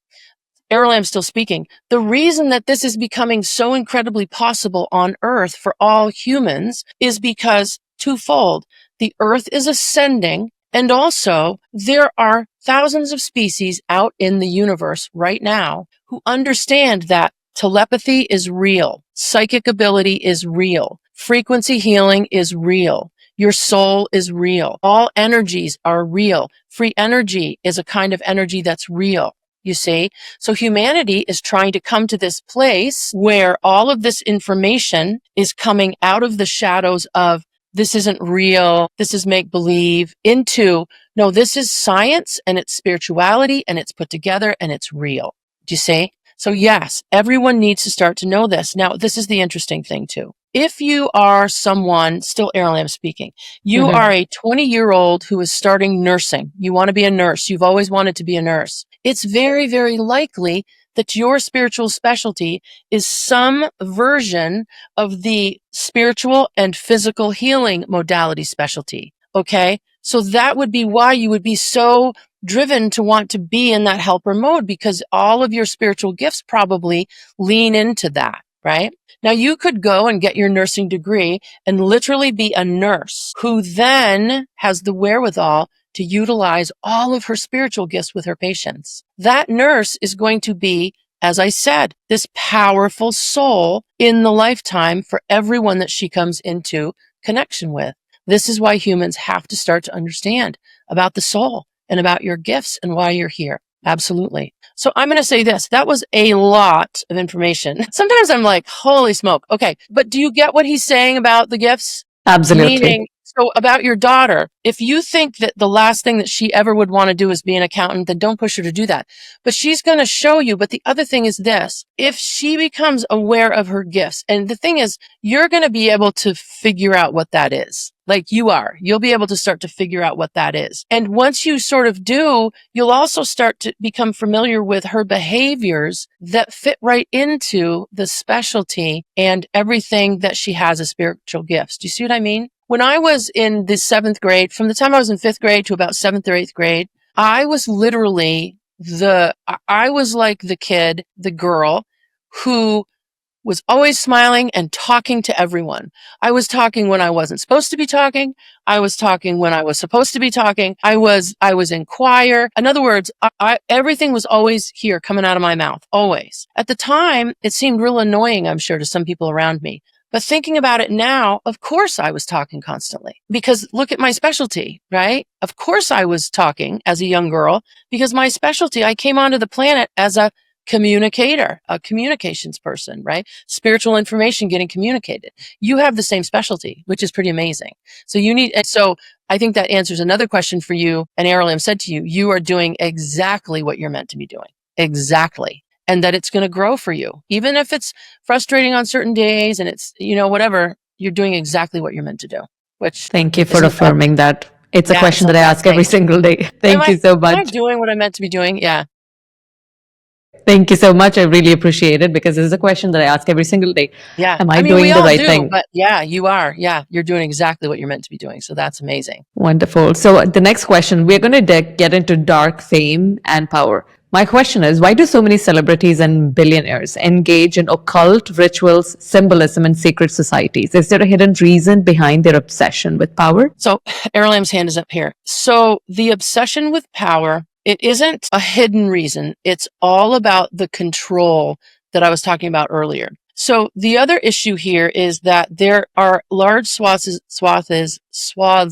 Aralamb still speaking. The reason that this is becoming so incredibly possible on Earth for all humans is because twofold. The Earth is ascending, and also there are thousands of species out in the universe right now who understand that telepathy is real, psychic ability is real, frequency healing is real, your soul is real, all energies are real. Free energy is a kind of energy that's real. You see? So humanity is trying to come to this place where all of this information is coming out of the shadows of this isn't real, this is make-believe, into, no, this is science and it's spirituality and it's put together and it's real. Do you see? So yes, everyone needs to start to know this. Now, this is the interesting thing too. If you are someone, still Aralamb speaking, you are a 20-year-old who is starting nursing. You want to be a nurse. You've always wanted to be a nurse. It's very, very likely that your spiritual specialty is some version of the spiritual and physical healing modality specialty. Okay? So that would be why you would be so driven to want to be in that helper mode, because all of your spiritual gifts probably lean into that, right? Now you could go and get your nursing degree and literally be a nurse who then has the wherewithal to utilize all of her spiritual gifts with her patients. That nurse is going to be, as I said, this powerful soul in the lifetime for everyone that she comes into connection with. This is why humans have to start to understand about the soul and about your gifts and why you're here. Absolutely. So I'm going to say this. That was a lot of information. Sometimes I'm like, holy smoke. Okay. But do you get what he's saying about the gifts? Absolutely. Meaning, so about your daughter, if you think that the last thing that she ever would want to do is be an accountant, then don't push her to do that. But she's going to show you. But the other thing is this, if she becomes aware of her gifts, and the thing is, you're going to be able to figure out what that is. Like you'll be able to start to figure out what that is. And once you sort of do, you'll also start to become familiar with her behaviors that fit right into the specialty and everything that she has as spiritual gifts. Do you see what I mean? When I was in the 7th grade, from the time I was in 5th grade to about 7th or 8th grade, I was literally I was like the kid, the girl who was always smiling and talking to everyone. I was talking when I wasn't supposed to be talking. I was talking when I was supposed to be talking. I was in choir. In other words, everything was always here coming out of my mouth, always. At the time, it seemed real annoying, I'm sure, to some people around me. But thinking about it now, of course I was talking constantly, because look at my specialty, right? Of course I was talking as a young girl, because my specialty, I came onto the planet as a communicator, a communications person, right? Spiritual information getting communicated. You have the same specialty, which is pretty amazing. So I think that answers another question for you. And Aralamb said to you, you are doing exactly what you're meant to be doing. Exactly. And that it's going to grow for you. Even if it's frustrating on certain days and it's, whatever, you're doing exactly what you're meant to do. Which Thank you for affirming that. It's a question that I ask every single day. Thank you so much. Am I doing what I'm meant to be doing? Yeah. Thank you so much. I really appreciate it, because this is a question that I ask every single day. Yeah. Am I doing the right thing? But yeah, you are. Yeah. You're doing exactly what you're meant to be doing. So that's amazing. Wonderful. So the next question, we're going to get into dark fame and power. My question is, why do so many celebrities and billionaires engage in occult rituals, symbolism, and secret societies? Is there a hidden reason behind their obsession with power? So Aralamb's hand is up here. So the obsession with power, it isn't a hidden reason. It's all about the control that I was talking about earlier. So the other issue here is that there are large swaths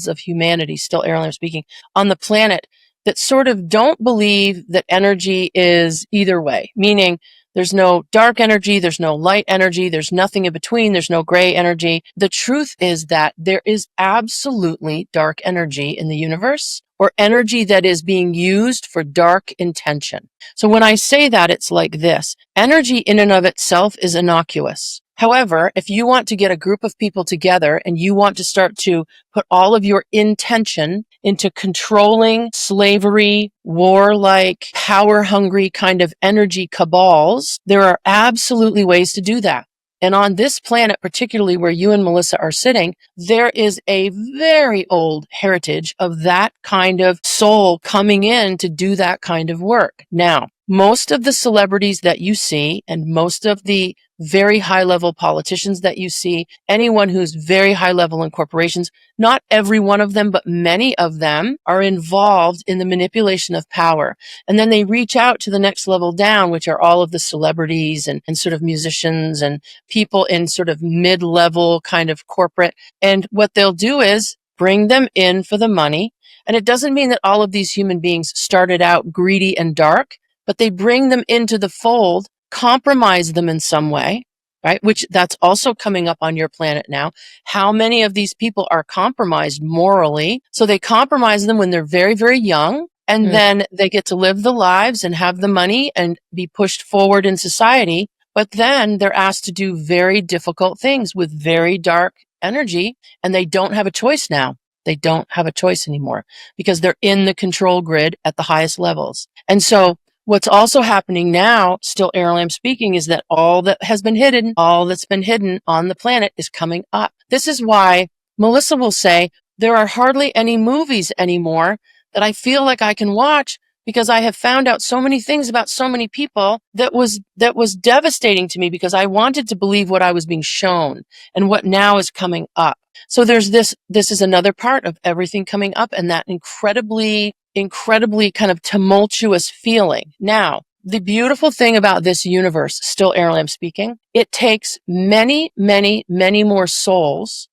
of humanity, still Aralamb speaking, on the planet that sort of don't believe that energy is either way, meaning there's no dark energy, there's no light energy, there's nothing in between, there's no gray energy. The truth is that there is absolutely dark energy in the universe, or energy that is being used for dark intention. So when I say that, it's like this. Energy in and of itself is innocuous. However, if you want to get a group of people together and you want to start to put all of your intention into controlling slavery, warlike, power-hungry kind of energy cabals, there are absolutely ways to do that. And on this planet, particularly where you and Melissa are sitting, there is a very old heritage of that kind of soul coming in to do that kind of work. Now, most of the celebrities that you see and most of the very high level politicians that you see, anyone who's very high level in corporations, not every one of them, but many of them are involved in the manipulation of power. And then they reach out to the next level down, which are all of the celebrities and sort of musicians and people in sort of mid-level kind of corporate. And what they'll do is bring them in for the money. And it doesn't mean that all of these human beings started out greedy and dark, but they bring them into the fold, compromise them in some way, right? Which that's also coming up on your planet now. How many of these people are compromised morally? So they compromise them when they're very, very young, and then they get to live the lives and have the money and be pushed forward in society. But then they're asked to do very difficult things with very dark energy, and they don't have a choice now. They don't have a choice anymore because they're in the control grid at the highest levels. And so what's also happening now, still Aralamb speaking, is that all that has been hidden, all that's been hidden on the planet is coming up. This is why Melissa will say there are hardly any movies anymore that I feel like I can watch because I have found out so many things about so many people that was devastating to me because I wanted to believe what I was being shown and what now is coming up. So there's this is another part of everything coming up and that incredibly kind of tumultuous feeling. Now, the beautiful thing about this universe, still Aralamb speaking, it takes many, many, many more souls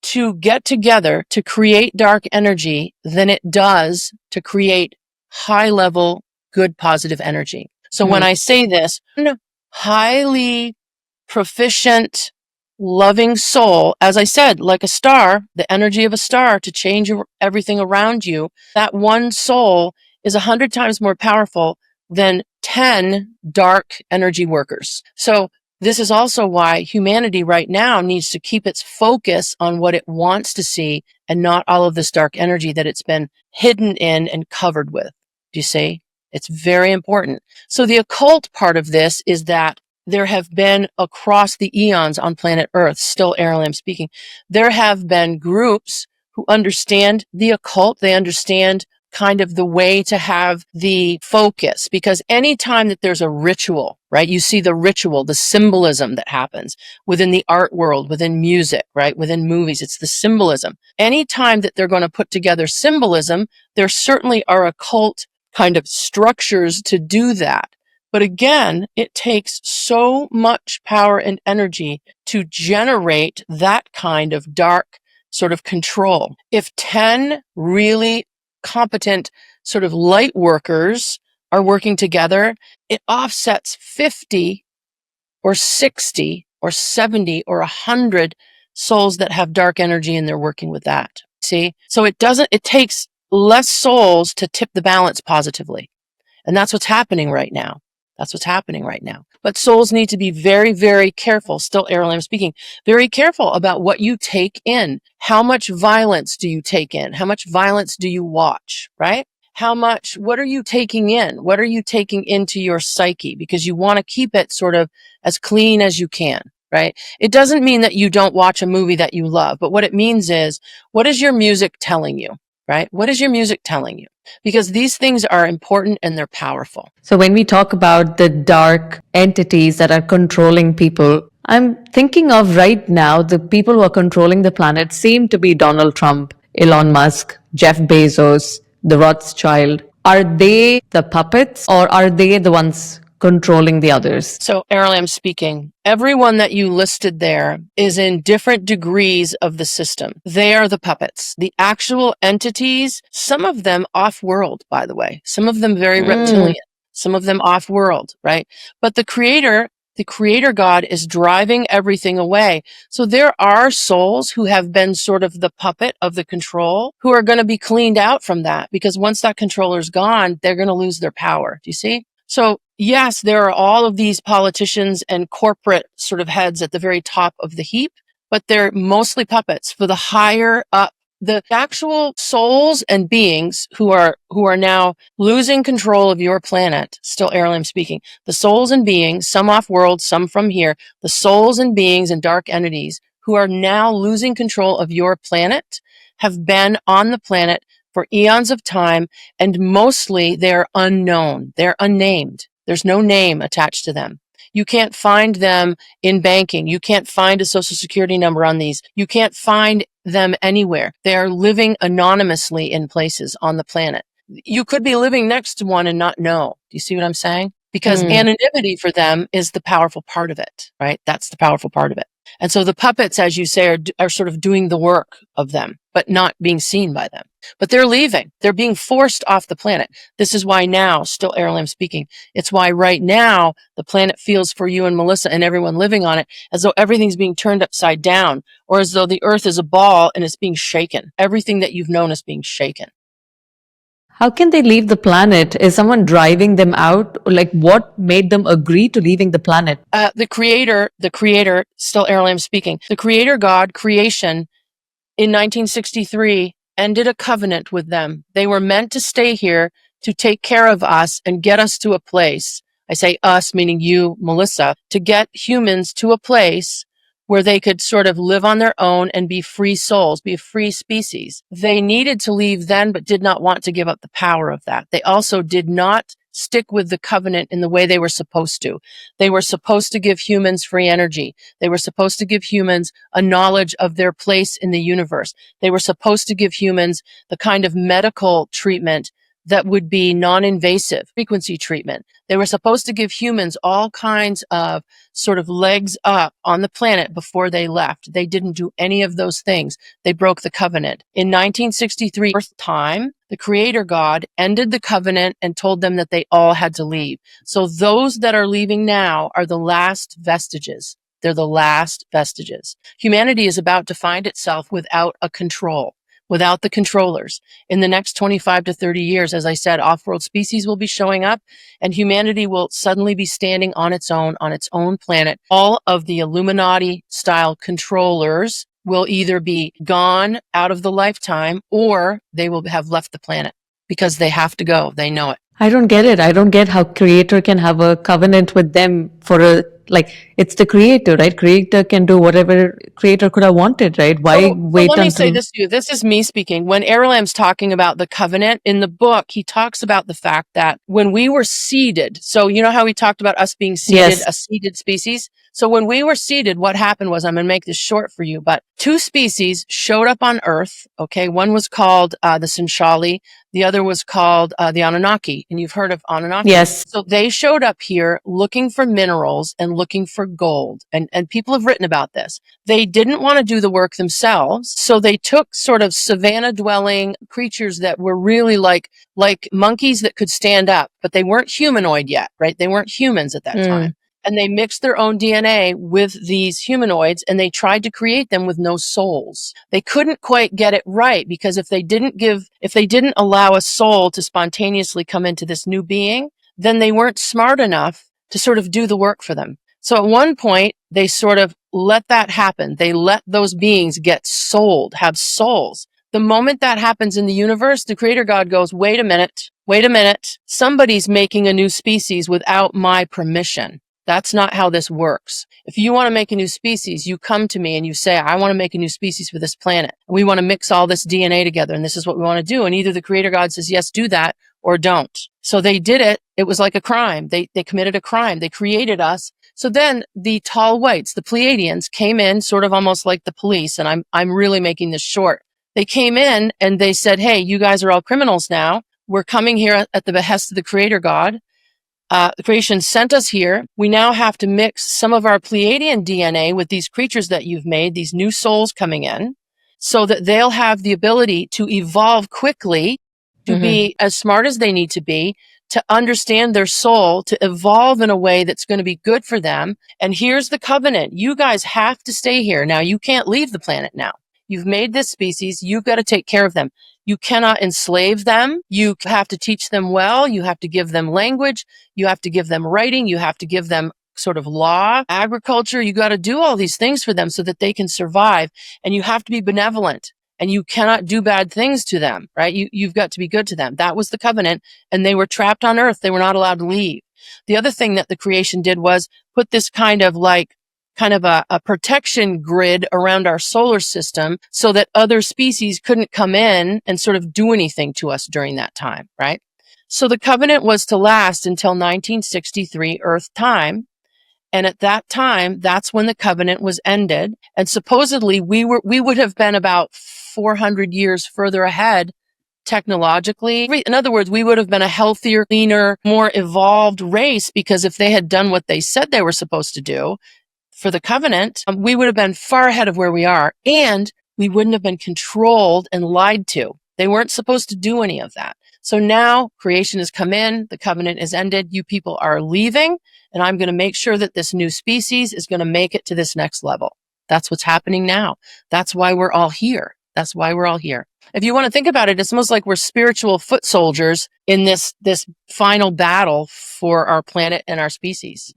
to get together to create dark energy than it does to create high level, good, positive energy. So when I say this, highly proficient, loving soul, as I said, like a star, the energy of a star to change everything around you, that one soul is 100 times more powerful than 10 dark energy workers. So this is also why humanity right now needs to keep its focus on what it wants to see and not all of this dark energy that it's been hidden in and covered with. Do you see? It's very important. So the occult part of this is that there have been across the eons on planet Earth, still Aralamb speaking, there have been groups who understand the occult. They understand kind of the way to have the focus, because anytime that there's a ritual, right, you see the ritual, the symbolism that happens within the art world, within music, right, within movies, it's the symbolism. Anytime that they're going to put together symbolism, there certainly are occult kind of structures to do that. But again, it takes so much power and energy to generate that kind of dark sort of control. If 10 really competent sort of light workers are working together, it offsets 50 or 60 or 70 or 100 souls that have dark energy and they're working with that. See? So it takes less souls to tip the balance positively. And that's what's happening right now. That's what's happening right now. But souls need to be very, very careful, still Aralamb speaking, very careful about what you take in. How much violence do you take in? How much violence do you watch, right? What are you taking in? What are you taking into your psyche? Because you want to keep it sort of as clean as you can, right? It doesn't mean that you don't watch a movie that you love, but what it means is, what is your music telling you, right? What is your music telling you? Because these things are important and they're powerful. So when we talk about the dark entities that are controlling people, I'm thinking of right now, the people who are controlling the planet seem to be Donald Trump, Elon Musk, Jeff Bezos, the Rothschild. Are they the puppets or are they the ones controlling the others? So Aralamb speaking, everyone that you listed there is in different degrees of the system. They are the puppets. The actual entities, some of them off-world, by the way, some of them very reptilian, some of them off-world, right? But the creator God is driving everything away. So there are souls who have been sort of the puppet of the control who are going to be cleaned out from that, because once that controller's gone, they're going to lose their power. Do you see? So yes, there are all of these politicians and corporate sort of heads at the very top of the heap, but they're mostly puppets for the higher up, the actual souls and beings who are now losing control of your planet. Still Aralamb speaking. The souls and beings, some off world, some from here, the souls and beings and dark entities who are now losing control of your planet have been on the planet for eons of time, and mostly they're unknown. They're unnamed. There's no name attached to them. You can't find them in banking. You can't find a social security number on these. You can't find them anywhere. They are living anonymously in places on the planet. You could be living next to one and not know. Do you see what I'm saying? Because anonymity for them is the powerful part of it, right? That's the powerful part of it. And so the puppets, as you say, are sort of doing the work of them, but not being seen by them. But they're leaving. They're being forced off the planet. This is why now, still Aralamb speaking, it's why right now the planet feels for you and Melissa and everyone living on it as though everything's being turned upside down, or as though the earth is a ball and it's being shaken. Everything that you've known is being shaken. How can they leave the planet? Is someone driving them out? Like, what made them agree to leaving the planet? The creator, still Aralamb speaking, the creator God, creation, in 1963, ended a covenant with them. They were meant to stay here to take care of us and get us to a place. I say us, meaning you, Melissa, to get humans to a place where they could sort of live on their own and be free souls, be a free species. They needed to leave then, but did not want to give up the power of that. They also did not stick with the covenant in the way they were supposed to. They were supposed to give humans free energy. They were supposed to give humans a knowledge of their place in the universe. They were supposed to give humans the kind of medical treatment that would be non-invasive frequency treatment. They were supposed to give humans all kinds of sort of legs up on the planet before they left. They didn't do any of those things. They broke the covenant. In 1963, Earth time, the creator God ended the covenant and told them that they all had to leave. So those that are leaving now are the last vestiges. They're the last vestiges. Humanity is about to find itself without a control, without the controllers. In the next 25 to 30 years, as I said, off-world species will be showing up and humanity will suddenly be standing on its own planet. All of the Illuminati-style controllers will either be gone out of the lifetime or they will have left the planet because they have to go. They know it. I don't get it. I don't get how creator can have a covenant with them for it's the creator, right? Creator can do whatever creator could have wanted, right? Why wait let me until... say this to you. This is me speaking. When Aralamb's talking about the covenant in the book, he talks about the fact that when we were seeded, so you know how we talked about us being seeded, Yes. a seeded species? So when we were seeded, what happened was, I'm going to make this short for you, but two species showed up on Earth. Okay. One was called the Sinshali. The other was called the Anunnaki. And you've heard of Anunnaki. Yes. So they showed up here looking for minerals and looking for gold. And people have written about this. They didn't want to do the work themselves. So they took sort of savanna dwelling creatures that were really like monkeys that could stand up, but they weren't humanoid yet, right? They weren't humans at that time. And they mixed their own DNA with these humanoids and they tried to create them with no souls. They couldn't quite get it right because if they didn't allow a soul to spontaneously come into this new being, then they weren't smart enough to sort of do the work for them. So at one point, they sort of let that happen. They let those beings get souled, have souls. The moment that happens in the universe, the creator God goes, wait a minute. Somebody's making a new species without my permission. That's not how this works. If you want to make a new species, you come to me and you say, I want to make a new species for this planet. We want to mix all this DNA together and this is what we want to do. And either the creator God says, yes, do that or don't. So they did it. It was like a crime. They committed a crime. They created us. So then the tall whites, the Pleiadians, came in sort of almost like the police. And I'm really making this short. They came in and they said, hey, you guys are all criminals now. We're coming here at the behest of the creator God. The creation sent us here. We now have to mix some of our Pleiadian DNA with these creatures that you've made, these new souls coming in, so that they'll have the ability to evolve quickly, to be as smart as they need to be, to understand their soul, to evolve in a way that's going to be good for them. And here's the covenant. You guys have to stay here. Now, you can't leave the planet now. You've made this species. You've got to take care of them. You cannot enslave them. You have to teach them well. You have to give them language. You have to give them writing. You have to give them sort of law, agriculture. You got to do all these things for them so that they can survive. And you have to be benevolent, and you cannot do bad things to them, right? You've got to be good to them. That was the covenant, and they were trapped on earth. They were not allowed to leave. The other thing that the creation did was put this kind of a protection grid around our solar system so that other species couldn't come in and sort of do anything to us during that time, right? So the covenant was to last until 1963 Earth time. And at that time, that's when the covenant was ended. And supposedly we would have been about 400 years further ahead technologically. In other words, we would have been a healthier, cleaner, more evolved race, because if they had done what they said they were supposed to do for the covenant, we would have been far ahead of where we are, and we wouldn't have been controlled and lied to. They weren't supposed to do any of that. So now creation has come in, the covenant is ended, you people are leaving, and I'm going to make sure that this new species is going to make it to this next level. That's what's happening now. That's why we're all here. That's why we're all here. If you want to think about it, it's almost like we're spiritual foot soldiers in this final battle for our planet and our species.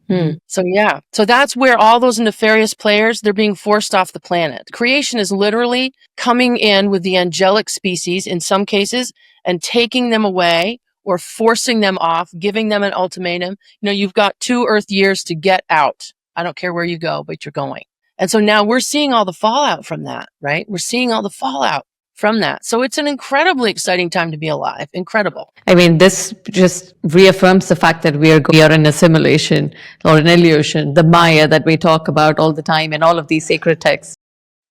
So yeah, so that's where all those nefarious players, they're being forced off the planet. Creation is literally coming in with the angelic species in some cases and taking them away or forcing them off, giving them an ultimatum. You've got 2 Earth years to get out. I don't care where you go, but you're going. And so now we're seeing all the fallout from that, right? We're seeing all the fallout from that. So it's an incredibly exciting time to be alive. Incredible. I mean, this just reaffirms the fact that we are in a simulation or an illusion, the Maya that we talk about all the time in all of these sacred texts.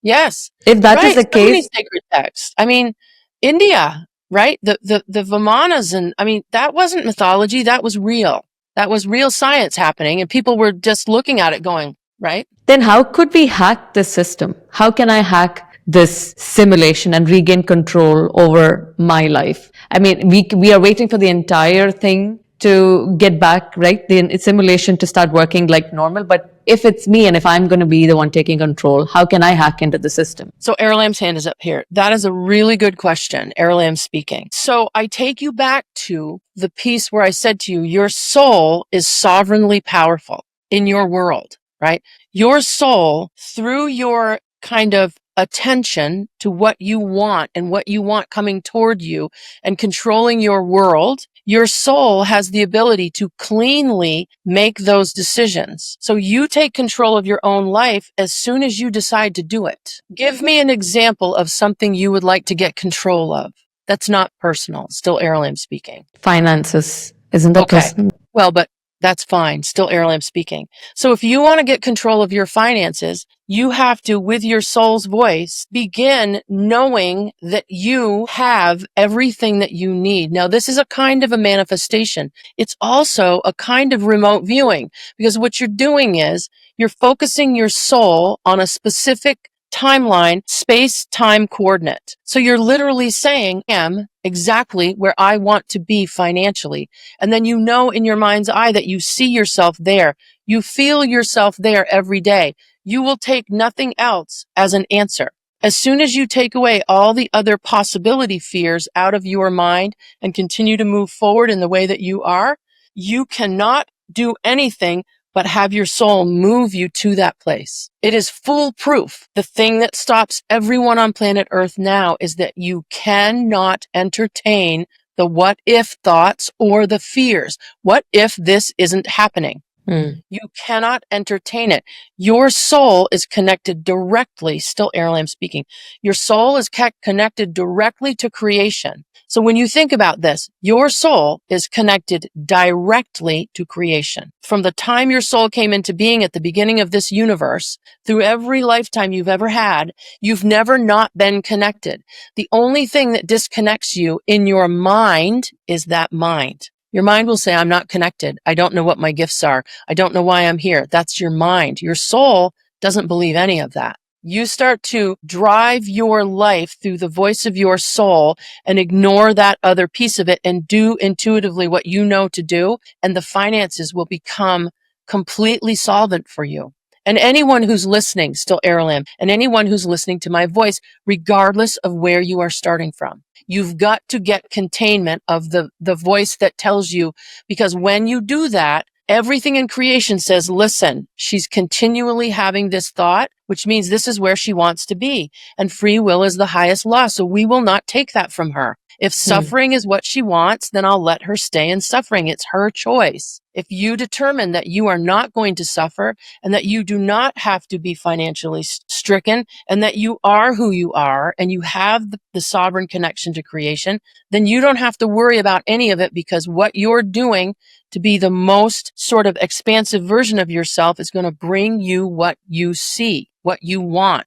Yes. If that is the So many case, sacred texts. I mean, India, right? The Vimanas, and I mean, that wasn't mythology. That was real. That was real science happening, and people were just looking at it going, right? then how could we hack this system? How can I hack this simulation and regain control over my life? I mean, we are waiting for the entire thing to get back, right? The simulation to start working like normal. But if it's me and if I'm going to be the one taking control, how can I hack into the system? So Aralamb's hand is up here. That is a really good question. Aralamb speaking. So I take you back to the piece where I said to you, your soul is sovereignly powerful in your world, right? Your soul, through your kind of attention to what you want and what you want coming toward you and controlling your world, your soul has the ability to cleanly make those decisions. So you take control of your own life as soon as you decide to do it. Give me an example of something you would like to get control of. That's not personal. Still Aralamb speaking. Finances. Isn't that personal? Well, but that's fine. Still Aralamb speaking. So if you want to get control of your finances, you have to, with your soul's voice, begin knowing that you have everything that you need. Now, this is a kind of a manifestation. It's also a kind of remote viewing, because what you're doing is you're focusing your soul on a specific timeline, space-time coordinate. So you're literally saying, I am exactly where I want to be financially. And then you know in your mind's eye that you see yourself there. You feel yourself there every day. You will take nothing else as an answer. As soon as you take away all the other possibility fears out of your mind and continue to move forward in the way that you are, you cannot do anything but have your soul move you to that place. It is foolproof. The thing that stops everyone on planet Earth now is that you cannot entertain the what if thoughts or the fears. What if this isn't happening? You cannot entertain it. Your soul is connected directly, still Aralamb speaking, your soul is connected directly to creation. So when you think about this, your soul is connected directly to creation. From the time your soul came into being at the beginning of this universe, through every lifetime you've ever had, you've never not been connected. The only thing that disconnects you in your mind is that mind. Your mind will say, I'm not connected. I don't know what my gifts are. I don't know why I'm here. That's your mind. Your soul doesn't believe any of that. You start to drive your life through the voice of your soul and ignore that other piece of it and do intuitively what you know to do, and the finances will become completely solvent for you. And anyone who's listening, still Aralamb, and anyone who's listening to my voice, regardless of where you are starting from. You've got to get containment of the voice that tells you, because when you do that, everything in creation says, listen, she's continually having this thought, which means this is where she wants to be. And free will is the highest law. So we will not take that from her. If suffering is what she wants, then I'll let her stay in suffering. It's her choice. If you determine that you are not going to suffer and that you do not have to be financially stricken and that you are who you are and you have the sovereign connection to creation, then you don't have to worry about any of it, because what you're doing to be the most sort of expansive version of yourself is going to bring you what you see, what you want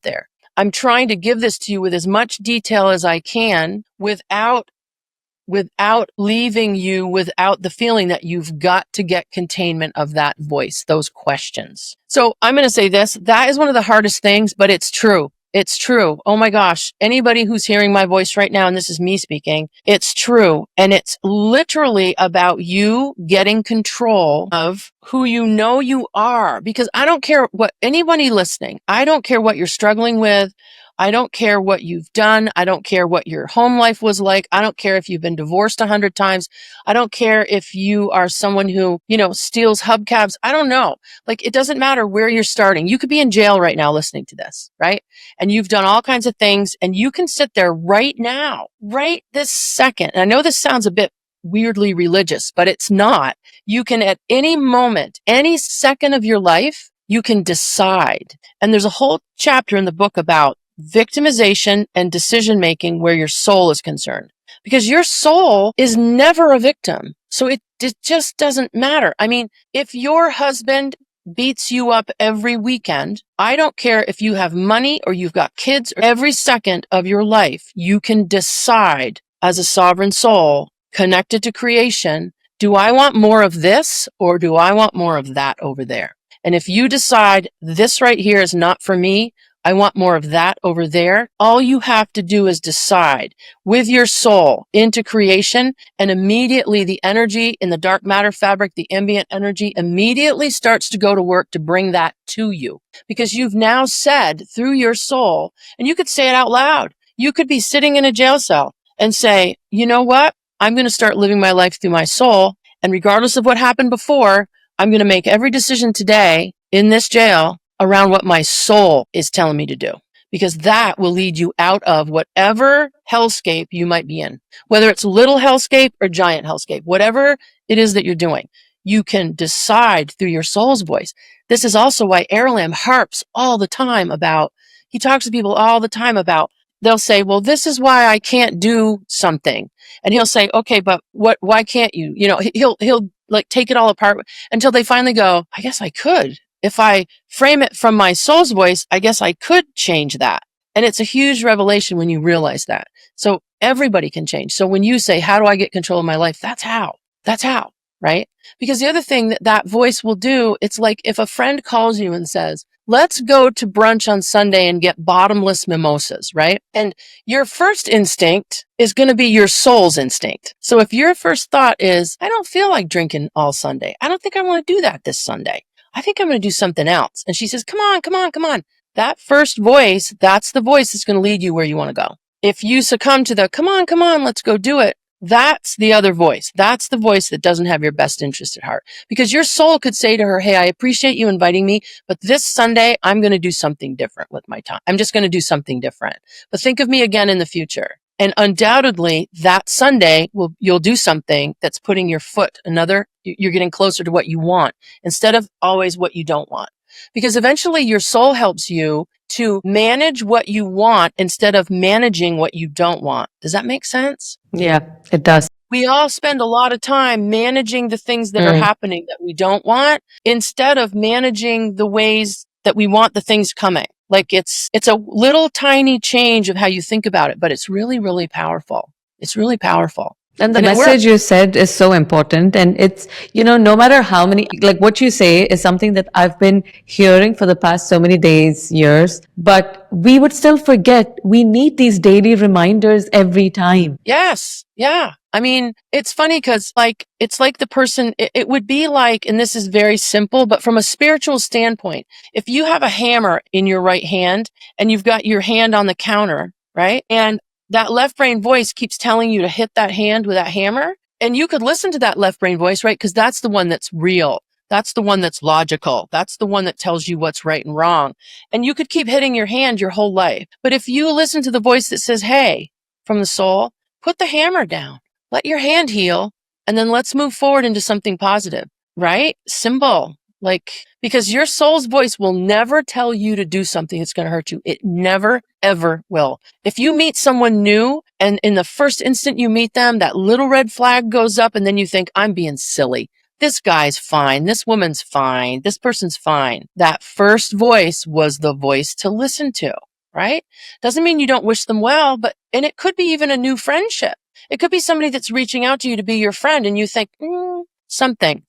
there. I'm trying to give this to you with as much detail as I can without leaving you without the feeling that you've got to get containment of that voice, those questions. So I'm going to say this, that is one of the hardest things, but it's true. It's true. Oh my gosh. Anybody who's hearing my voice right now, and this is me speaking, it's true. And it's literally about you getting control of who you know you are. Because I don't care what anybody listening, I don't care what you're struggling with. I don't care what you've done. I don't care what your home life was like. I don't care if you've been divorced 100 times. I don't care if you are someone who, steals hubcaps. I don't know. Like, it doesn't matter where you're starting. You could be in jail right now listening to this, right? And you've done all kinds of things, and you can sit there right now, right this second. And I know this sounds a bit weirdly religious, but it's not. You can, at any moment, any second of your life, you can decide. And there's a whole chapter in the book about victimization and decision making where your soul is concerned, because your soul is never a victim. So it just doesn't matter. I mean, if your husband beats you up every weekend, I don't care if you have money or you've got kids, every second of your life, you can decide as a sovereign soul connected to creation, do I want more of this or do I want more of that over there? And if you decide this right here is not for me, I want more of that over there, all you have to do is decide with your soul into creation, and immediately the energy in the dark matter fabric, the ambient energy, immediately starts to go to work to bring that to you. Because you've now said through your soul, and you could say it out loud, you could be sitting in a jail cell and say, you know what? I'm going to start living my life through my soul. And regardless of what happened before, I'm going to make every decision today in this jail around what my soul is telling me to do, because that will lead you out of whatever hellscape you might be in, whether it's little hellscape or giant hellscape, whatever it is that you're doing, you can decide through your soul's voice. This is also why Aralamb harps all the time about, he talks to people all the time about, they'll say, well, this is why I can't do something. And he'll say, okay, but why can't you? He'll like take it all apart until they finally go, I guess I could. If I frame it from my soul's voice, I guess I could change that. And it's a huge revelation when you realize that. So everybody can change. So when you say, how do I get control of my life? That's how, right? Because the other thing that voice will do, it's like if a friend calls you and says, let's go to brunch on Sunday and get bottomless mimosas, right? And your first instinct is going to be your soul's instinct. So if your first thought is, I don't feel like drinking all Sunday. I don't think I want to do that this Sunday. I think I'm going to do something else. And she says, come on. That first voice, that's the voice that's going to lead you where you want to go. If you succumb to the, come on, let's go do it, that's the other voice. That's the voice that doesn't have your best interest at heart. Because your soul could say to her, hey, I appreciate you inviting me, but this Sunday, I'm going to do something different with my time. I'm just going to do something different. But think of me again in the future. And undoubtedly, that Sunday, you'll do something that's putting your foot you're getting closer to what you want instead of always what you don't want. Because eventually your soul helps you to manage what you want instead of managing what you don't want. Does that make sense? Yeah, it does. We all spend a lot of time managing the things that are happening that we don't want instead of managing the ways that we want the things coming. Like it's a little tiny change of how you think about it, but it's really, really powerful. It's really powerful. And the And it message works. you said is so important. And it's, no matter how many, like what you say is something that I've been hearing for the past so many days, years, but we would still forget. We need these daily reminders every time. Yes. Yeah. I mean, it's funny because it's like the person, it would be like, and this is very simple, but from a spiritual standpoint, if you have a hammer in your right hand and you've got your hand on the counter, right? And that left brain voice keeps telling you to hit that hand with that hammer. And you could listen to that left brain voice, right? Because that's the one that's real. That's the one that's logical. That's the one that tells you what's right and wrong. And you could keep hitting your hand your whole life. But if you listen to the voice that says, hey, from the soul, put the hammer down, let your hand heal, and then let's move forward into something positive, right? Symbol. Because your soul's voice will never tell you to do something that's going to hurt you. It never, ever will. If you meet someone new and in the first instant you meet them, that little red flag goes up and then you think, I'm being silly. This guy's fine. This woman's fine. This person's fine. That first voice was the voice to listen to, right? Doesn't mean you don't wish them well, and it could be even a new friendship. It could be somebody that's reaching out to you to be your friend and you think, something.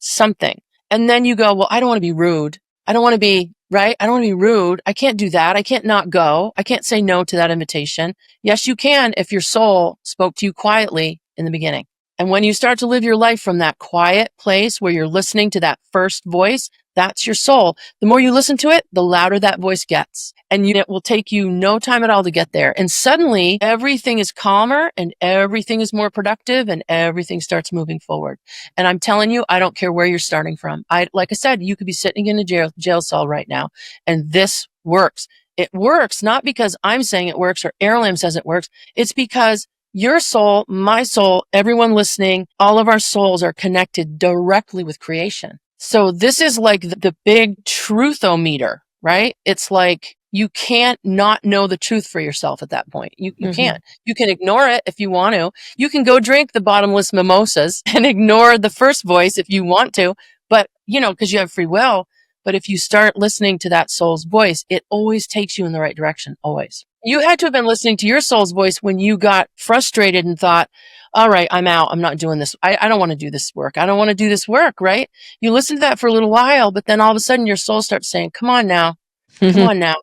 And then you go, well, I don't want to be rude. I don't want to be, right? I don't want to be rude. I can't do that. I can't not go. I can't say no to that invitation. Yes, you can if your soul spoke to you quietly in the beginning. And when you start to live your life from that quiet place where you're listening to that first voice, that's your soul. The more you listen to it, the louder that voice gets. And it will take you no time at all to get there. And suddenly everything is calmer and everything is more productive and everything starts moving forward. And I'm telling you, I don't care where you're starting from. Like I said, you could be sitting in a jail cell right now and this works. It works not because I'm saying it works or Aralamb says it works. It's because your soul, my soul, everyone listening, all of our souls are connected directly with creation. So this is like the big truthometer, right? It's like you can't not know the truth for yourself at that point. You can't. You can ignore it if you want to. You can go drink the bottomless mimosas and ignore the first voice if you want to, but because you have free will. But if you start listening to that soul's voice, it always takes you in the right direction, always. You had to have been listening to your soul's voice when you got frustrated and thought, all right, I'm out. I'm not doing this. I don't want to do this work. I don't want to do this work, right? You listen to that for a little while, but then all of a sudden your soul starts saying, come on now. Come on now.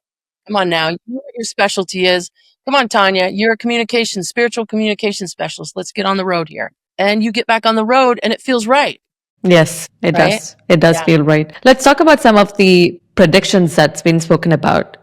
Come on now. You know what your specialty is. Come on, Tania. You're a spiritual communication specialist. Let's get on the road here. And you get back on the road and it feels right. Yes, it Right? does. It does feel right. Let's talk about some of the predictions that's been spoken about.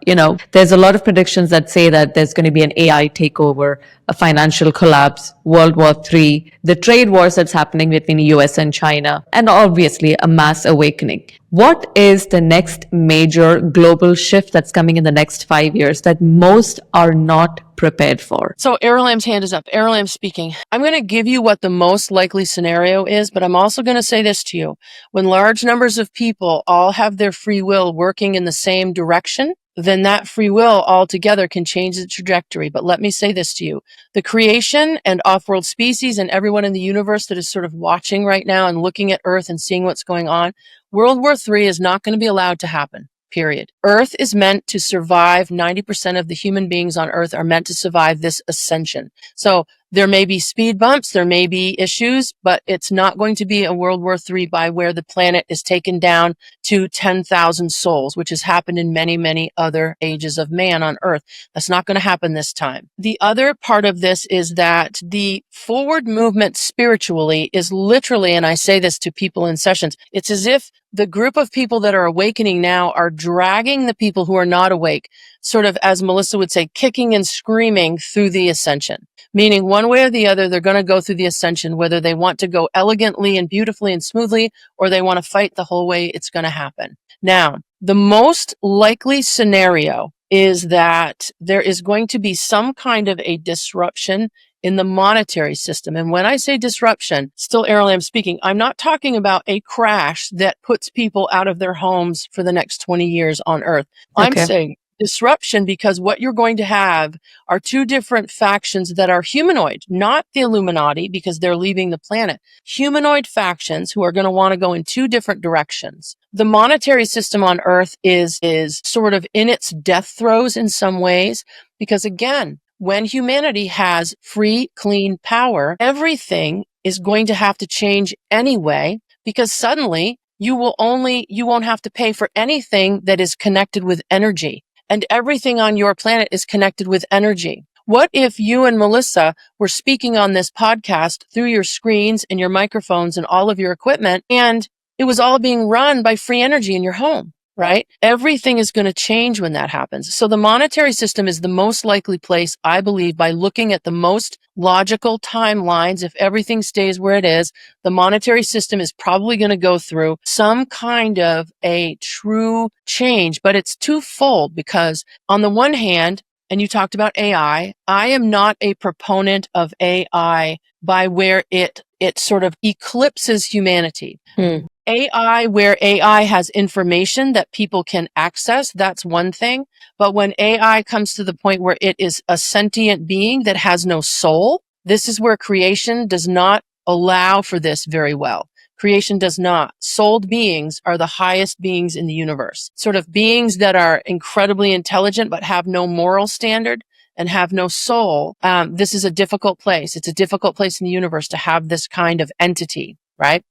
There's a lot of predictions that say that there's going to be an AI takeover, a financial collapse, World War III, the trade wars that's happening between the US and China, and obviously a mass awakening. What is the next major global shift that's coming in the next 5 years that most are not prepared for? So Aralamb's hand is up. Aralamb speaking. I'm going to give you what the most likely scenario is, but I'm also going to say this to you. When large numbers of people all have their free will working in the same direction, then that free will altogether can change the trajectory. But let me say this to you. The creation and off-world species and everyone in the universe that is sort of watching right now and looking at Earth and seeing what's going on, World War III is not going to be allowed to happen. Period. Earth is meant to survive. 90% of the human beings on Earth are meant to survive this ascension. So there may be speed bumps, there may be issues, but it's not going to be a World War III by where the planet is taken down to 10,000 souls, which has happened in many, many other ages of man on Earth. That's not going to happen this time. The other part of this is that the forward movement spiritually is literally, and I say this to people in sessions, it's as if the group of people that are awakening now are dragging the people who are not awake, sort of, as Melissa would say, kicking and screaming through the ascension. Meaning one way or the other, they're going to go through the ascension, whether they want to go elegantly and beautifully and smoothly, or they want to fight the whole way it's going to happen. Now, the most likely scenario is that there is going to be some kind of a disruption in the monetary system. And when I say disruption, still Aralamb speaking, I'm not talking about a crash that puts people out of their homes for the next 20 years on Earth. I'm saying disruption because what you're going to have are two different factions that are humanoid, not the Illuminati because they're leaving the planet. Humanoid factions who are going to want to go in two different directions. The monetary system on Earth is sort of in its death throes in some ways because, again, when humanity has free, clean power, everything is going to have to change anyway, because suddenly you won't have to pay for anything that is connected with energy. And everything on your planet is connected with energy. What if you and Melissa were speaking on this podcast through your screens and your microphones and all of your equipment, and it was all being run by free energy in your home, right? Everything is going to change when that happens. So the monetary system is the most likely place, I believe, by looking at the most logical timelines. If everything stays where it is, the monetary system is probably going to go through some kind of a true change, but it's twofold, because on the one hand, and you talked about AI, I am not a proponent of AI by where it sort of eclipses humanity. AI, where AI has information that people can access, that's one thing. But when AI comes to the point where it is a sentient being that has no soul, this is where creation does not allow for this very well. Creation does not. Souled beings are the highest beings in the universe. Sort of beings that are incredibly intelligent but have no moral standard and have no soul. This is a difficult place. It's a difficult place in the universe to have this kind of entity, right?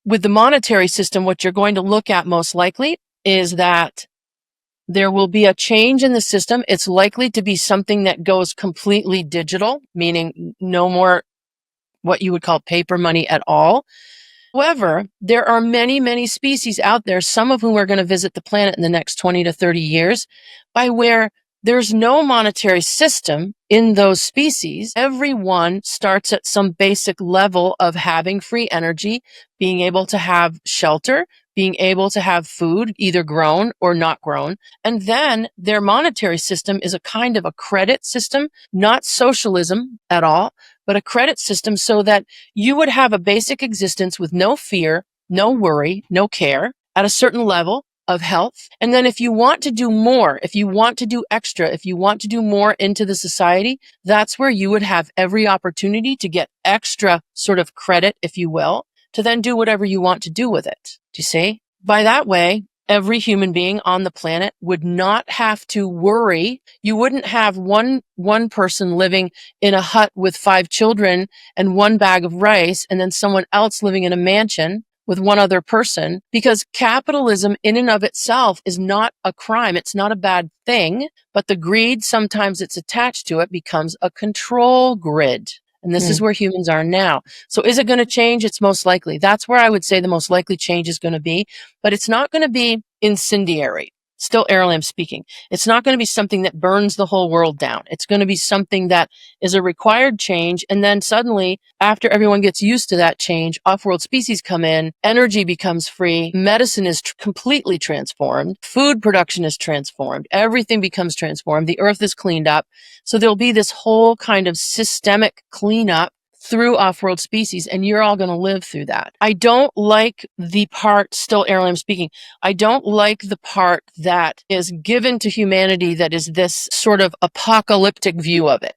With the monetary system, what you're going to look at most likely is that there will be a change in the system. It's likely to be something that goes completely digital, meaning no more what you would call paper money at all. However, there are many, many species out there, some of whom are going to visit the planet in the next 20 to 30 years, by where there's no monetary system in those species. Everyone starts at some basic level of having free energy, being able to have shelter, being able to have food, either grown or not grown. And then their monetary system is a kind of a credit system, not socialism at all, but a credit system, so that you would have a basic existence with no fear, no worry, no care at a certain level of health. And then if you want to do more, if you want to do extra, if you want to do more into the society, that's where you would have every opportunity to get extra sort of credit, if you will, to then do whatever you want to do with it. Do you see? By that way, every human being on the planet would not have to worry. You wouldn't have one person living in a hut with 5 children and 1 bag of rice, and then someone else living in a mansion with 1 other person, because capitalism in and of itself is not a crime. It's not a bad thing, but the greed sometimes it's attached to it becomes a control grid. And this is where humans are now. So is it going to change? It's most likely. That's where I would say the most likely change is going to be, but it's not going to be incendiary. Still Aralamb speaking. It's not going to be something that burns the whole world down. It's going to be something that is a required change. And then suddenly, after everyone gets used to that change, off-world species come in, energy becomes free, medicine is completely transformed, food production is transformed, everything becomes transformed, the earth is cleaned up. So there'll be this whole kind of systemic cleanup through off-world species, and you're all going to live through that. I don't like the part, still Aralamb speaking, I don't like the part that is given to humanity that is this sort of apocalyptic view of it.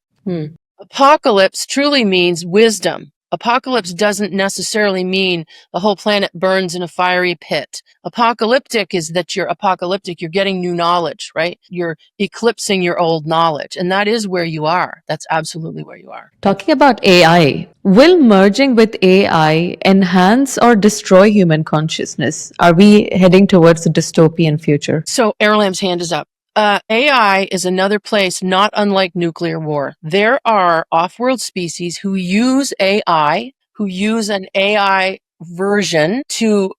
Apocalypse truly means wisdom. Apocalypse doesn't necessarily mean the whole planet burns in a fiery pit. Apocalyptic is that you're apocalyptic, you're getting new knowledge, right? You're eclipsing your old knowledge. And that is where you are. That's absolutely where you are. Talking about AI, will merging with AI enhance or destroy human consciousness? Are we heading towards a dystopian future? So Aralamb's hand is up. AI is another place not unlike nuclear war. There are off-world species who use AI, who use an AI version to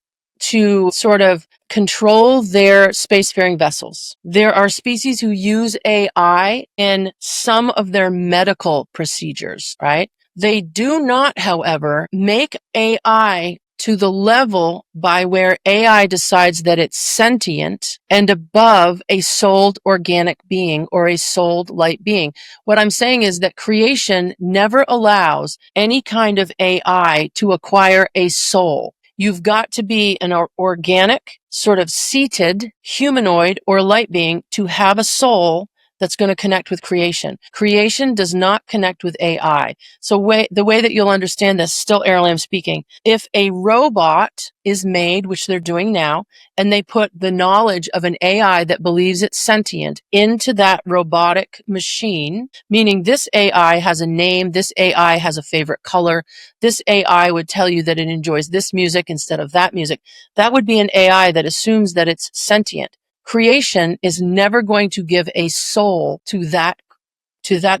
sort of control their spacefaring vessels. There are species who use AI in some of their medical procedures, right? They do not, however, make AI to the level by where AI decides that it's sentient and above a souled organic being or a souled light being. What I'm saying is that creation never allows any kind of AI to acquire a soul. You've got to be an organic, sort of seated humanoid or light being to have a soul that's going to connect with creation. Creation does not connect with AI. So the way that you'll understand this, still Aralamb speaking, if a robot is made, which they're doing now, and they put the knowledge of an AI that believes it's sentient into that robotic machine, meaning this AI has a name, this AI has a favorite color, this AI would tell you that it enjoys this music instead of that music, that would be an AI that assumes that it's sentient. Creation is never going to give a soul to that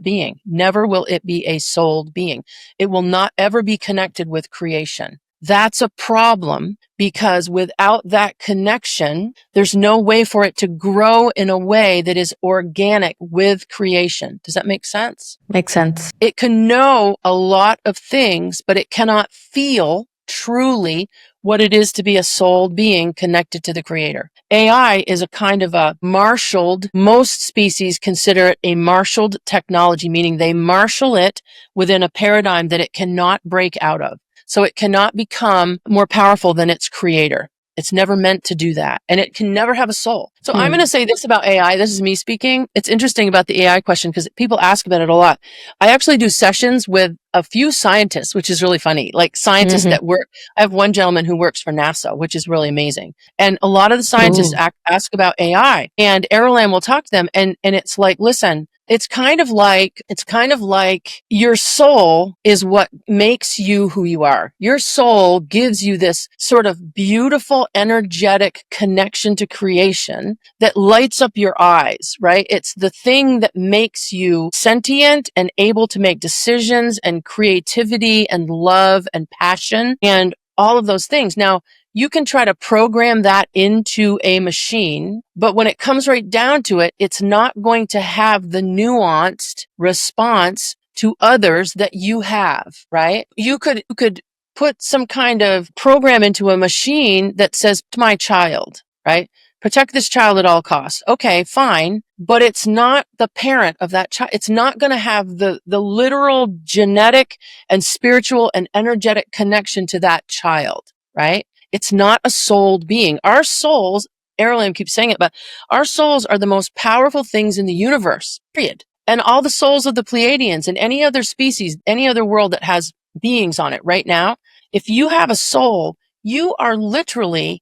being. Never will it be a souled being. It will not ever be connected with creation. That's a problem because without that connection, there's no way for it to grow in a way that is organic with creation. Does that make sense? Makes sense. It can know a lot of things, but it cannot feel truly what it is to be a souled being connected to the creator. AI is a kind of a marshaled, most species consider it a marshaled technology, meaning they marshal it within a paradigm that it cannot break out of. So it cannot become more powerful than its creator. It's never meant to do that. And it can never have a soul. So I'm going to say this about AI. This is me speaking. It's interesting about the AI question because people ask about it a lot. I actually do sessions with a few scientists, which is really funny. Like scientists that work. I have one gentleman who works for NASA, which is really amazing. And a lot of the scientists ask about AI, and Aralamb will talk to them. And it's like, listen, it's kind of like your soul is what makes you who you are. Your soul gives you this sort of beautiful, energetic connection to creation that lights up your eyes, right? It's the thing that makes you sentient and able to make decisions and creativity and love and passion and all of those things. Now, you can try to program that into a machine, but when it comes right down to it, it's not going to have the nuanced response to others that you have, right? You could put some kind of program into a machine that says, to my child, right? Protect this child at all costs. Okay, fine. But it's not the parent of that child. It's not going to have the literal genetic and spiritual and energetic connection to that child, right? It's not a souled being. Our souls, Aralamb keeps saying it, but our souls are the most powerful things in the universe, period. And all the souls of the Pleiadians and any other species, any other world that has beings on it right now, if you have a soul, you are literally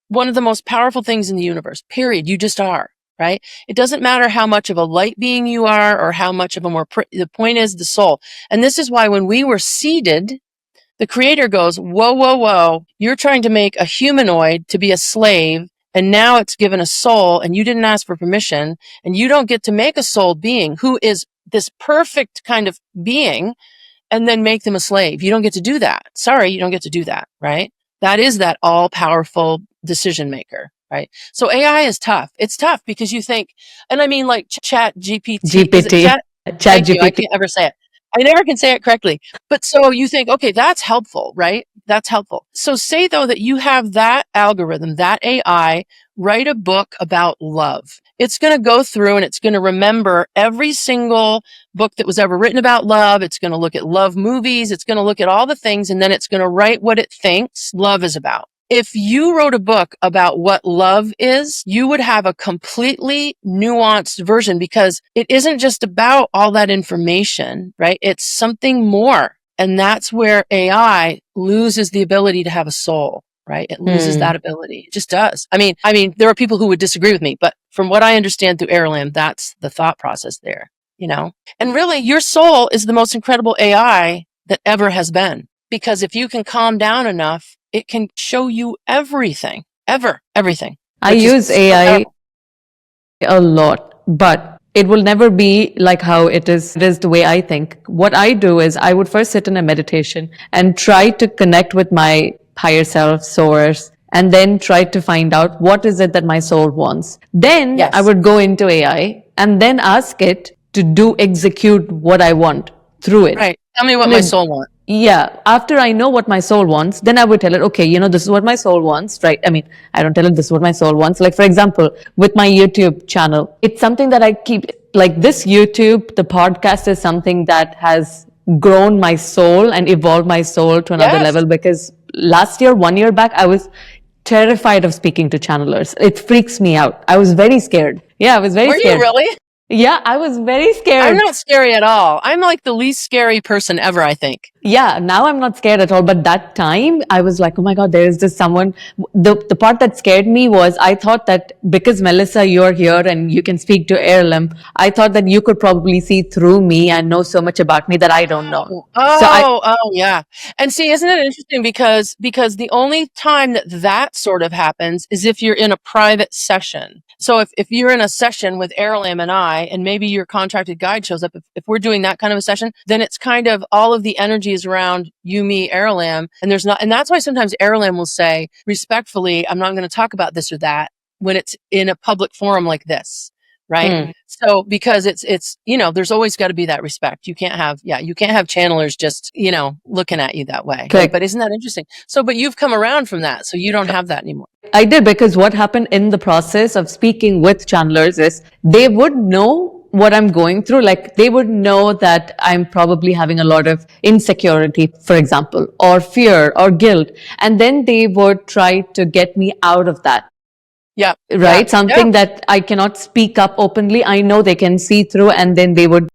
one of the most powerful things in the universe, period. You just are, right? It doesn't matter how much of a light being you are or how much of a the point is the soul. And this is why when we were seeded, the creator goes, whoa, whoa, whoa, you're trying to make a humanoid to be a slave, and now it's given a soul, and you didn't ask for permission, and you don't get to make a souled being who is this perfect kind of being, and then make them a slave. You don't get to do that. Sorry, you don't get to do that, right? That is that all-powerful decision maker, right? So AI is tough. It's tough because you think, and I mean like chat GPT. Chat GPT. I can't ever say it. I never can say it correctly. But so you think, okay, that's helpful, right? That's helpful. So say though that you have that algorithm, that AI, write a book about love. It's going to go through and it's going to remember every single book that was ever written about love. It's going to look at love movies. It's going to look at all the things, and then it's going to write what it thinks love is about. If you wrote a book about what love is, you would have a completely nuanced version because it isn't just about all that information, right? It's something more. And that's where AI loses the ability to have a soul, right? It loses that ability. It just does. I mean, there are people who would disagree with me, but from what I understand through Aralamb, that's the thought process there, you know? And really, your soul is the most incredible AI that ever has been. Because if you can calm down enough, it can show you everything, everything. I use AI a lot, but it will never be like how it is the way I think. What I do is I would first sit in a meditation and try to connect with my higher self, source, and then try to find out what is it that my soul wants. Then I would go into AI and then ask it to execute what I want through it. Right. Tell me what my soul wants. Yeah. After I know what my soul wants, then I would tell it, okay, this is what my soul wants, right? I mean, I don't tell it this is what my soul wants. Like, for example, with my YouTube channel, it's something that I keep, like this YouTube, the podcast is something that has grown my soul and evolved my soul to another level, because last year, 1 year back, I was terrified of speaking to channelers. It freaks me out. I was very scared. Yeah, I was very scared. Were you really? Yeah, I was very scared. I'm not scary at all. I'm like the least scary person ever, I think. Yeah, now I'm not scared at all. But that time I was like, oh my God, there is this someone. The part that scared me was I thought that because Melissa, you're here and you can speak to Aralamb, I thought that you could probably see through me and know so much about me that I don't know. Oh, yeah. And see, isn't it interesting? Because the only time that sort of happens is if you're in a private session. So if you're in a session with Aralamb and I, and maybe your contracted guide shows up, if we're doing that kind of a session, then it's kind of all of the energy is around you, me, Aralamb, and and that's why sometimes Aralamb will say, respectfully, I'm not going to talk about this or that when it's in a public forum like this. Right. So because it's, there's always got to be that respect. You can't have channelers just, looking at you that way. Correct. But isn't that interesting? So, but you've come around from that. So you don't have that anymore. I did, because what happened in the process of speaking with channelers is they would know what I'm going through. Like they would know that I'm probably having a lot of insecurity, for example, or fear or guilt. And then they would try to get me out of that. Yeah. Right. Something that I cannot speak up openly. I know they can see through, and then they would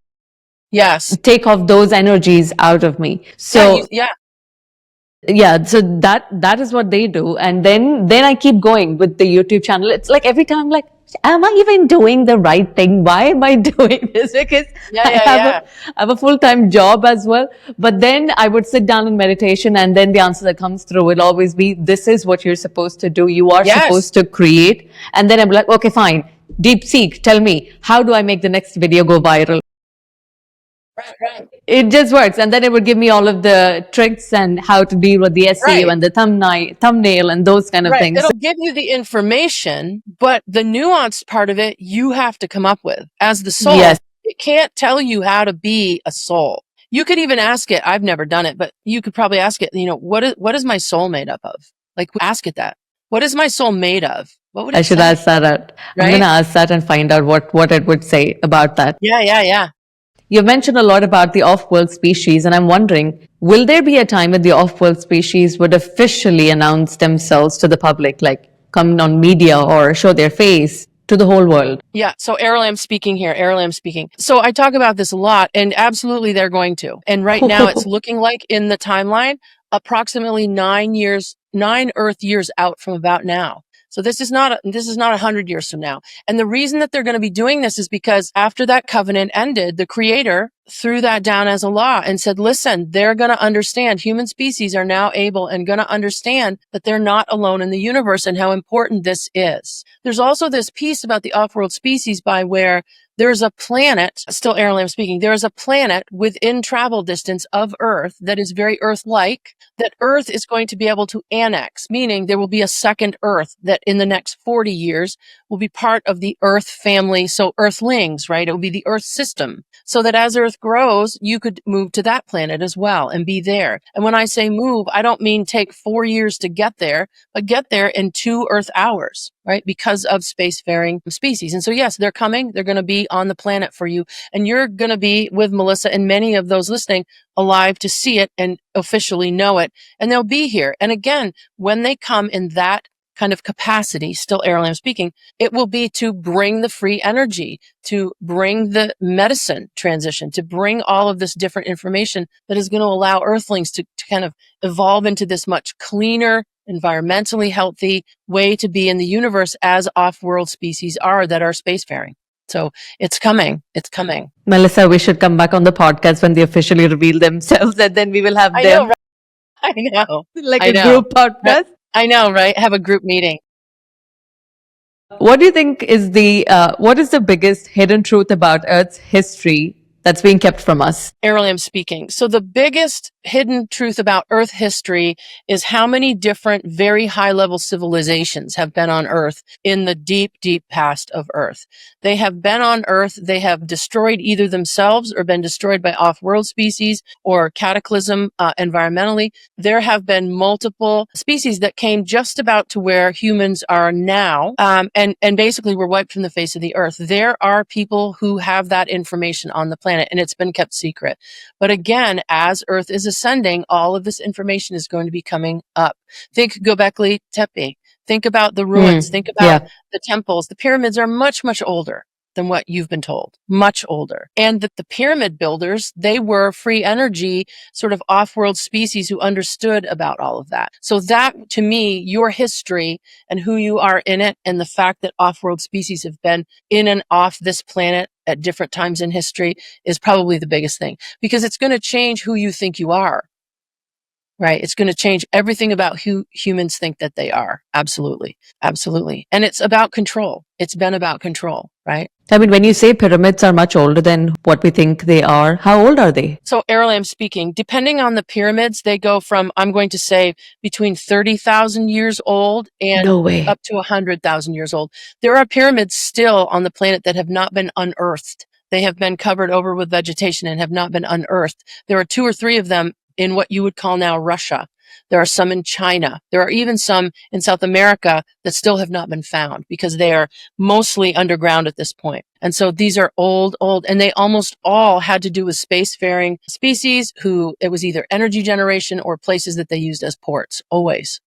take off those energies out of me. So so that is what they do. And then I keep going with the YouTube channel. It's like every time I'm like, am I even doing the right thing? Why am I doing this? Because I have a full-time job as well. But then I would sit down in meditation, and then the answer that comes through will always be, this is what you're supposed to do. You are supposed to create. And then I'm like, okay, fine. Deep Seek, tell me, how do I make the next video go viral? Right. It just works. And then it would give me all of the tricks and how to deal with the SEO and the thumbnail and those kind of things. It'll give you the information, but the nuanced part of it, you have to come up with as the soul. Yes. It can't tell you how to be a soul. You could even ask it. I've never done it, but you could probably ask it, what is my soul made up of? Like, ask it that. What is my soul made of? What would it I should say? ask that out. Right? I'm going to ask that and find out what it would say about that. Yeah. You've mentioned a lot about the off-world species, and I'm wondering, will there be a time when the off-world species would officially announce themselves to the public, like come on media or show their face to the whole world? Yeah. So Aralamb speaking here, Aralamb speaking. So I talk about this a lot, and absolutely they're going to. And right now it's looking like in the timeline, approximately 9 Earth years out from about now. So this is not 100 years from now. And the reason that they're going to be doing this is because after that covenant ended, the creator threw that down as a law and said, listen, they're going to understand, human species are now able and going to understand that they're not alone in the universe and how important this is. There's also this piece about the off-world species by where there's a planet, still Aralamb speaking, there is a planet within travel distance of Earth that is very Earth-like, that Earth is going to be able to annex, meaning there will be a second Earth that in the next 40 years will be part of the Earth family. So Earthlings, right? It will be the Earth system. So that as Earth grows, you could move to that planet as well and be there. And when I say move, I don't mean take 4 years to get there, but get there in 2 Earth hours, right? Because of spacefaring species. And so yes, they're coming. They're going to be on the planet for you. And you're going to be with Melissa and many of those listening alive to see it and officially know it. And they'll be here. And again, when they come in that kind of capacity, still Aralamb speaking, it will be to bring the free energy, to bring the medicine transition, to bring all of this different information that is going to allow Earthlings to kind of evolve into this much cleaner, environmentally healthy way to be in the universe as off-world species are that are spacefaring. So it's coming. It's coming. Melissa, we should come back on the podcast when they officially reveal themselves, and then we will have them. I know. Like a group podcast. I know, right? Have a group meeting. What do you think is what is the biggest hidden truth about Earth's history that's being kept from us? Aralamb speaking. So the biggest hidden truth about Earth history is how many different, very high-level civilizations have been on Earth in the deep, deep past of Earth. They have been on Earth. They have destroyed either themselves or been destroyed by off-world species or cataclysm environmentally. There have been multiple species that came just about to where humans are now, and basically were wiped from the face of the Earth. There are people who have that information on the planet, and it's been kept secret. But again, as Earth is ascending, all of this information is going to be coming up. Think Göbekli Tepe. Think about the ruins. Think about the temples. The pyramids are much, much older. than what you've been told, much older. And that the pyramid builders, they were free energy, sort of off-world species who understood about all of that. So that, to me, your history and who you are in it, and the fact that off-world species have been in and off this planet at different times in history is probably the biggest thing, because it's going to change who you think you are. Right? It's going to change everything about who humans think that they are. Absolutely. Absolutely. And it's about control. It's been about control, right? I mean, when you say pyramids are much older than what we think they are, how old are they? So Aralamb speaking, depending on the pyramids, they go from, I'm going to say, between 30,000 years old and No way. up to 100,000 years old. There are pyramids still on the planet that have not been unearthed. They have been covered over with vegetation and have not been unearthed. There are 2 or 3 of them in what you would call now Russia. There are some in China. There are even some in South America that still have not been found because they are mostly underground at this point. And so these are old, and they almost all had to do with spacefaring species who it was either energy generation or places that they used as ports. Always.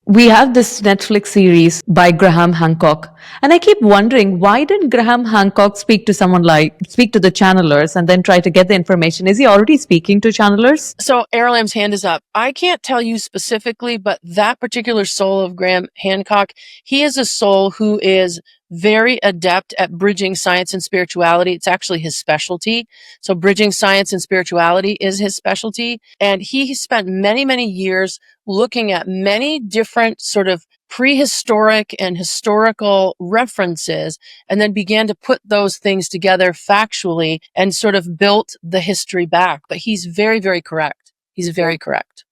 We have this Netflix series by Graham Hancock, and I keep wondering, why didn't Graham Hancock speak to the channelers and then try to get the information? Is he already speaking to channelers? So Aralamb's hand is up. I can't tell you specifically, but that particular soul of Graham Hancock, he is a soul who is very adept at bridging science and spirituality. It's actually his specialty. So bridging science and spirituality is his specialty. And he spent many, many years looking at many different sort of prehistoric and historical references, and then began to put those things together factually and sort of built the history back. But he's very, very correct. He's very correct.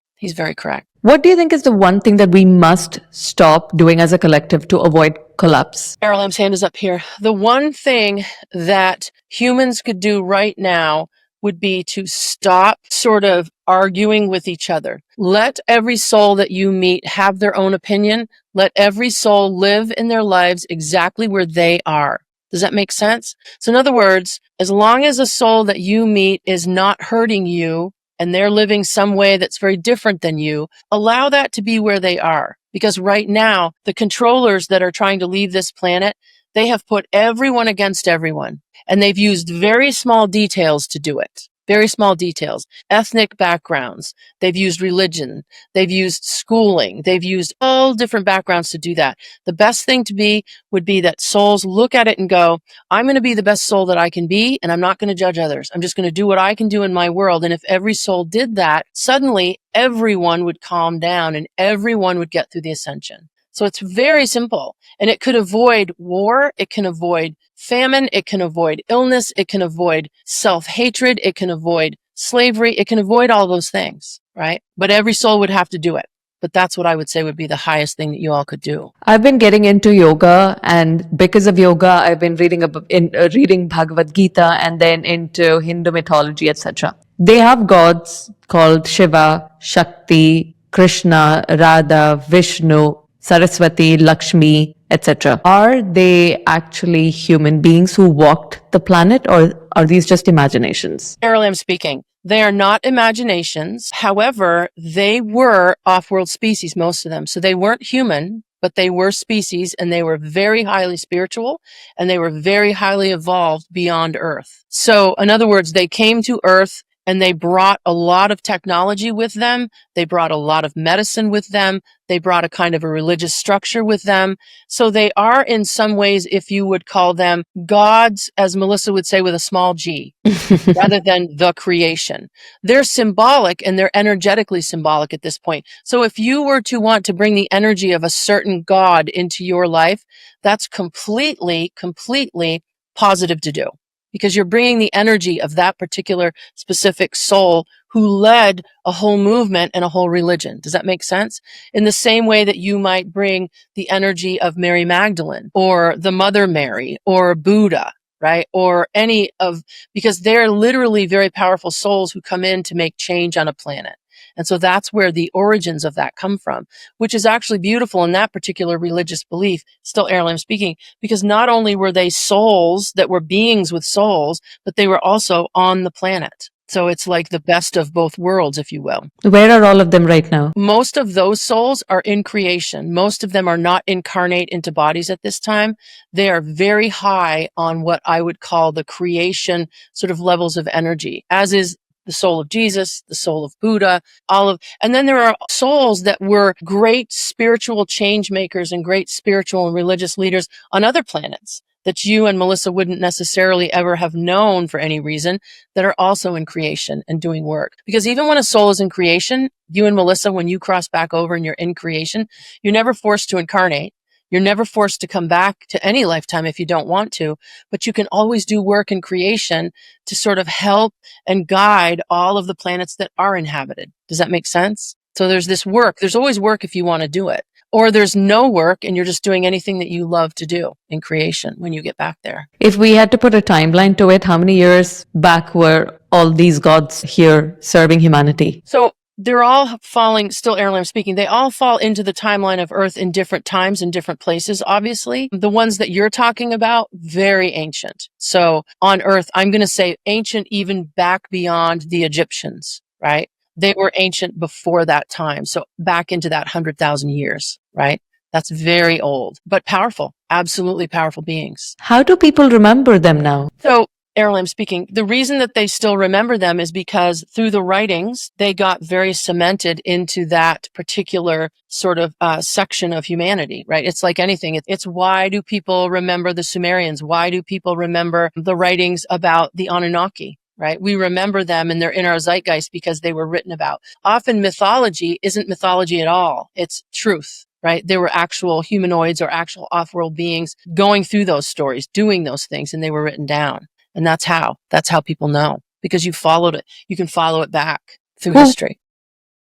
What do you think is the one thing that we must stop doing as a collective to avoid collapse? Aralamb's hand is up here. The one thing that humans could do right now would be to stop sort of arguing with each other. Let every soul that you meet have their own opinion. Let every soul live in their lives exactly where they are. Does that make sense? So in other words, as long as a soul that you meet is not hurting you and they're living some way that's very different than you, allow that to be where they are. Because right now, the controllers that are trying to leave this planet, they have put everyone against everyone. And they've used very small details to do it. Very small details. Ethnic backgrounds. They've used religion. They've used schooling. They've used all different backgrounds to do that. The best thing would be that souls look at it and go, I'm going to be the best soul that I can be, and I'm not going to judge others. I'm just going to do what I can do in my world. And if every soul did that, suddenly everyone would calm down and everyone would get through the ascension. So it's very simple, and it could avoid war. It can avoid famine. It can avoid illness. It can avoid self-hatred. It can avoid slavery. It can avoid all those things, right? But every soul would have to do it. But that's what I would say would be the highest thing that you all could do. I've been getting into yoga, and because of yoga, I've been reading Bhagavad Gita and then into Hindu mythology, etc. They have gods called Shiva, Shakti, Krishna, Radha, Vishnu, Saraswati, Lakshmi, etc. Are they actually human beings who walked the planet, or are these just imaginations? Aralamb speaking. They are not imaginations. However, they were off-world species, most of them. So they weren't human, but they were species, and they were very highly spiritual, and they were very highly evolved beyond Earth. So in other words, they came to Earth and they brought a lot of technology with them. They brought a lot of medicine with them. They brought a kind of a religious structure with them. So they are in some ways, if you would call them gods, as Melissa would say, with a small g, rather than the creation. They're symbolic, and they're energetically symbolic at this point. So if you were to want to bring the energy of a certain god into your life, that's completely positive to do. Because you're bringing the energy of that particular specific soul who led a whole movement and a whole religion. Does that make sense? In the same way that you might bring the energy of Mary Magdalene or the Mother Mary or Buddha, right? Or because they're literally very powerful souls who come in to make change on a planet. And so that's where the origins of that come from, which is actually beautiful in that particular religious belief, still Aralamb speaking, because not only were they souls that were beings with souls, but they were also on the planet. So it's like the best of both worlds, if you will. Where are all of them right now? Most of those souls are in creation. Most of them are not incarnate into bodies at this time. They are very high on what I would call the creation sort of levels of energy, as is the soul of Jesus, the soul of Buddha, and then there are souls that were great spiritual change makers and great spiritual and religious leaders on other planets that you and Melissa wouldn't necessarily ever have known for any reason, that are also in creation and doing work. Because even when a soul is in creation, you and Melissa, when you cross back over and you're in creation, you're never forced to incarnate. You're never forced to come back to any lifetime if you don't want to, but you can always do work in creation to sort of help and guide all of the planets that are inhabited. Does that make sense? So there's this work. There's always work if you want to do it. Or there's no work and you're just doing anything that you love to do in creation when you get back there. If we had to put a timeline to it, how many years back were all these gods here serving humanity? So they're all falling, still Aralamb speaking, they all fall into the timeline of Earth in different times and different places, obviously. The ones that you're talking about, very ancient. So on Earth, I'm going to say ancient even back beyond the Egyptians, right? They were ancient before that time. So back into that 100,000 years, right? That's very old, but powerful, absolutely powerful beings. How do people remember them now? So Aralamb speaking, the reason that they still remember them is because through the writings, they got very cemented into that particular sort of section of humanity, right? It's like anything. It's why do people remember the Sumerians? Why do people remember the writings about the Anunnaki? Right? We remember them and they're in our zeitgeist because they were written about. Often mythology isn't mythology at all. It's truth, right? There were actual humanoids or actual off-world beings going through those stories, doing those things, and they were written down. And that's how people know, because you followed it. You can follow it back through history.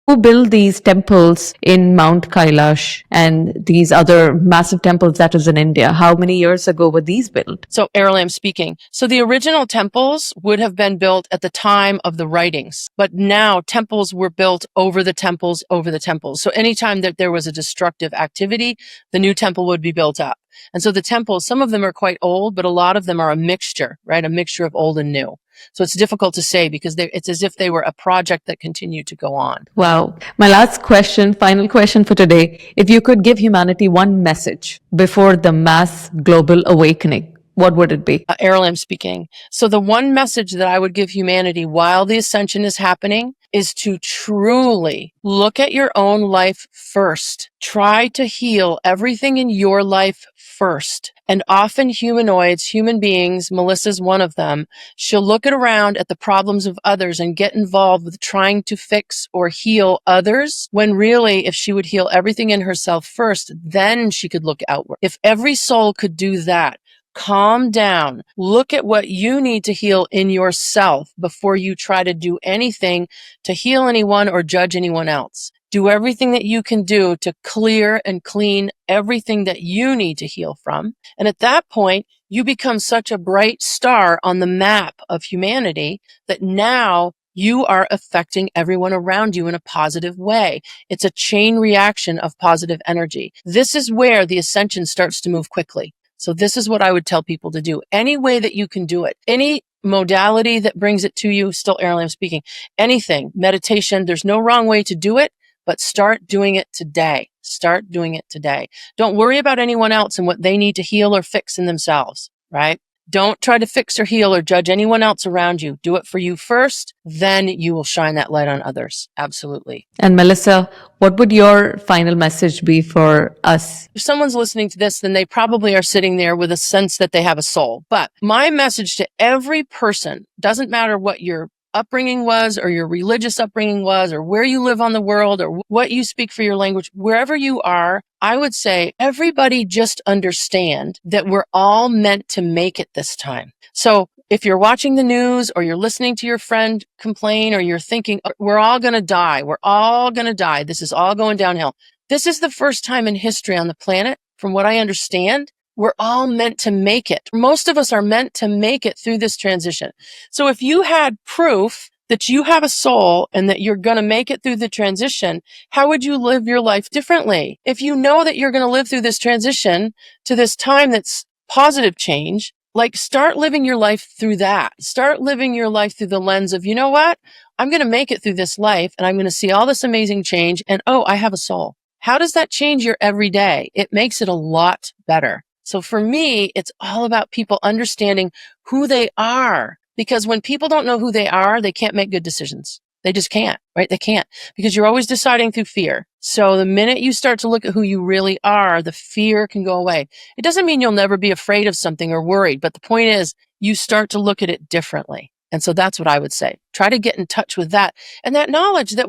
Who built these temples in Mount Kailash and these other massive temples that is in India? How many years ago were these built? So Aralamb speaking. So the original temples would have been built at the time of the writings, but now temples were built over the temples over the temples. So anytime that there was a destructive activity, the new temple would be built up. And so the temples, some of them are quite old, but a lot of them are a mixture, right? A mixture of old and new. So it's difficult to say because it's as if they were a project that continued to go on. Wow. My last question, final question for today. If you could give humanity one message before the mass global awakening, what would it be? Aralamb speaking. So the one message that I would give humanity while the ascension is happening is to truly look at your own life first. Try to heal everything in your life first. And often humanoids, human beings, Melissa's one of them, she'll look around at the problems of others and get involved with trying to fix or heal others, when really, if she would heal everything in herself first, then she could look outward. If every soul could do that, calm down, look at what you need to heal in yourself before you try to do anything to heal anyone or judge anyone else. Do everything that you can do to clear and clean everything that you need to heal from. And at that point, you become such a bright star on the map of humanity that now you are affecting everyone around you in a positive way. It's a chain reaction of positive energy. This is where the ascension starts to move quickly. So this is what I would tell people to do. Any way that you can do it, any modality that brings it to you, still Aralamb speaking, anything, meditation, there's no wrong way to do it, but start doing it today. Start doing it today. Don't worry about anyone else and what they need to heal or fix in themselves, right? Don't try to fix or heal or judge anyone else around you. Do it for you first, then you will shine that light on others. Absolutely. And Melissa, what would your final message be for us? If someone's listening to this, then they probably are sitting there with a sense that they have a soul. But my message to every person, doesn't matter what your upbringing was or your religious upbringing was or where you live on the world or what you speak for your language, wherever you are, I would say everybody just understand that we're all meant to make it this time. So if you're watching the news or you're listening to your friend complain or you're thinking, we're all going to die, we're all going to die, this is all going downhill. This is the first time in history on the planet, from what I understand, we're all meant to make it. Most of us are meant to make it through this transition. So if you had proof that you have a soul and that you're going to make it through the transition, how would you live your life differently? If you know that you're going to live through this transition to this time that's positive change, like, start living your life through that. Start living your life through the lens of, you know what? I'm going to make it through this life and I'm going to see all this amazing change. And oh, I have a soul. How does that change your everyday? It makes it a lot better. So for me, it's all about people understanding who they are, because when people don't know who they are, they can't make good decisions. They just can't, right? They can't, because you're always deciding through fear. So the minute you start to look at who you really are, the fear can go away. It doesn't mean you'll never be afraid of something or worried, but the point is you start to look at it differently. And so that's what I would say. Try to get in touch with that. And that knowledge that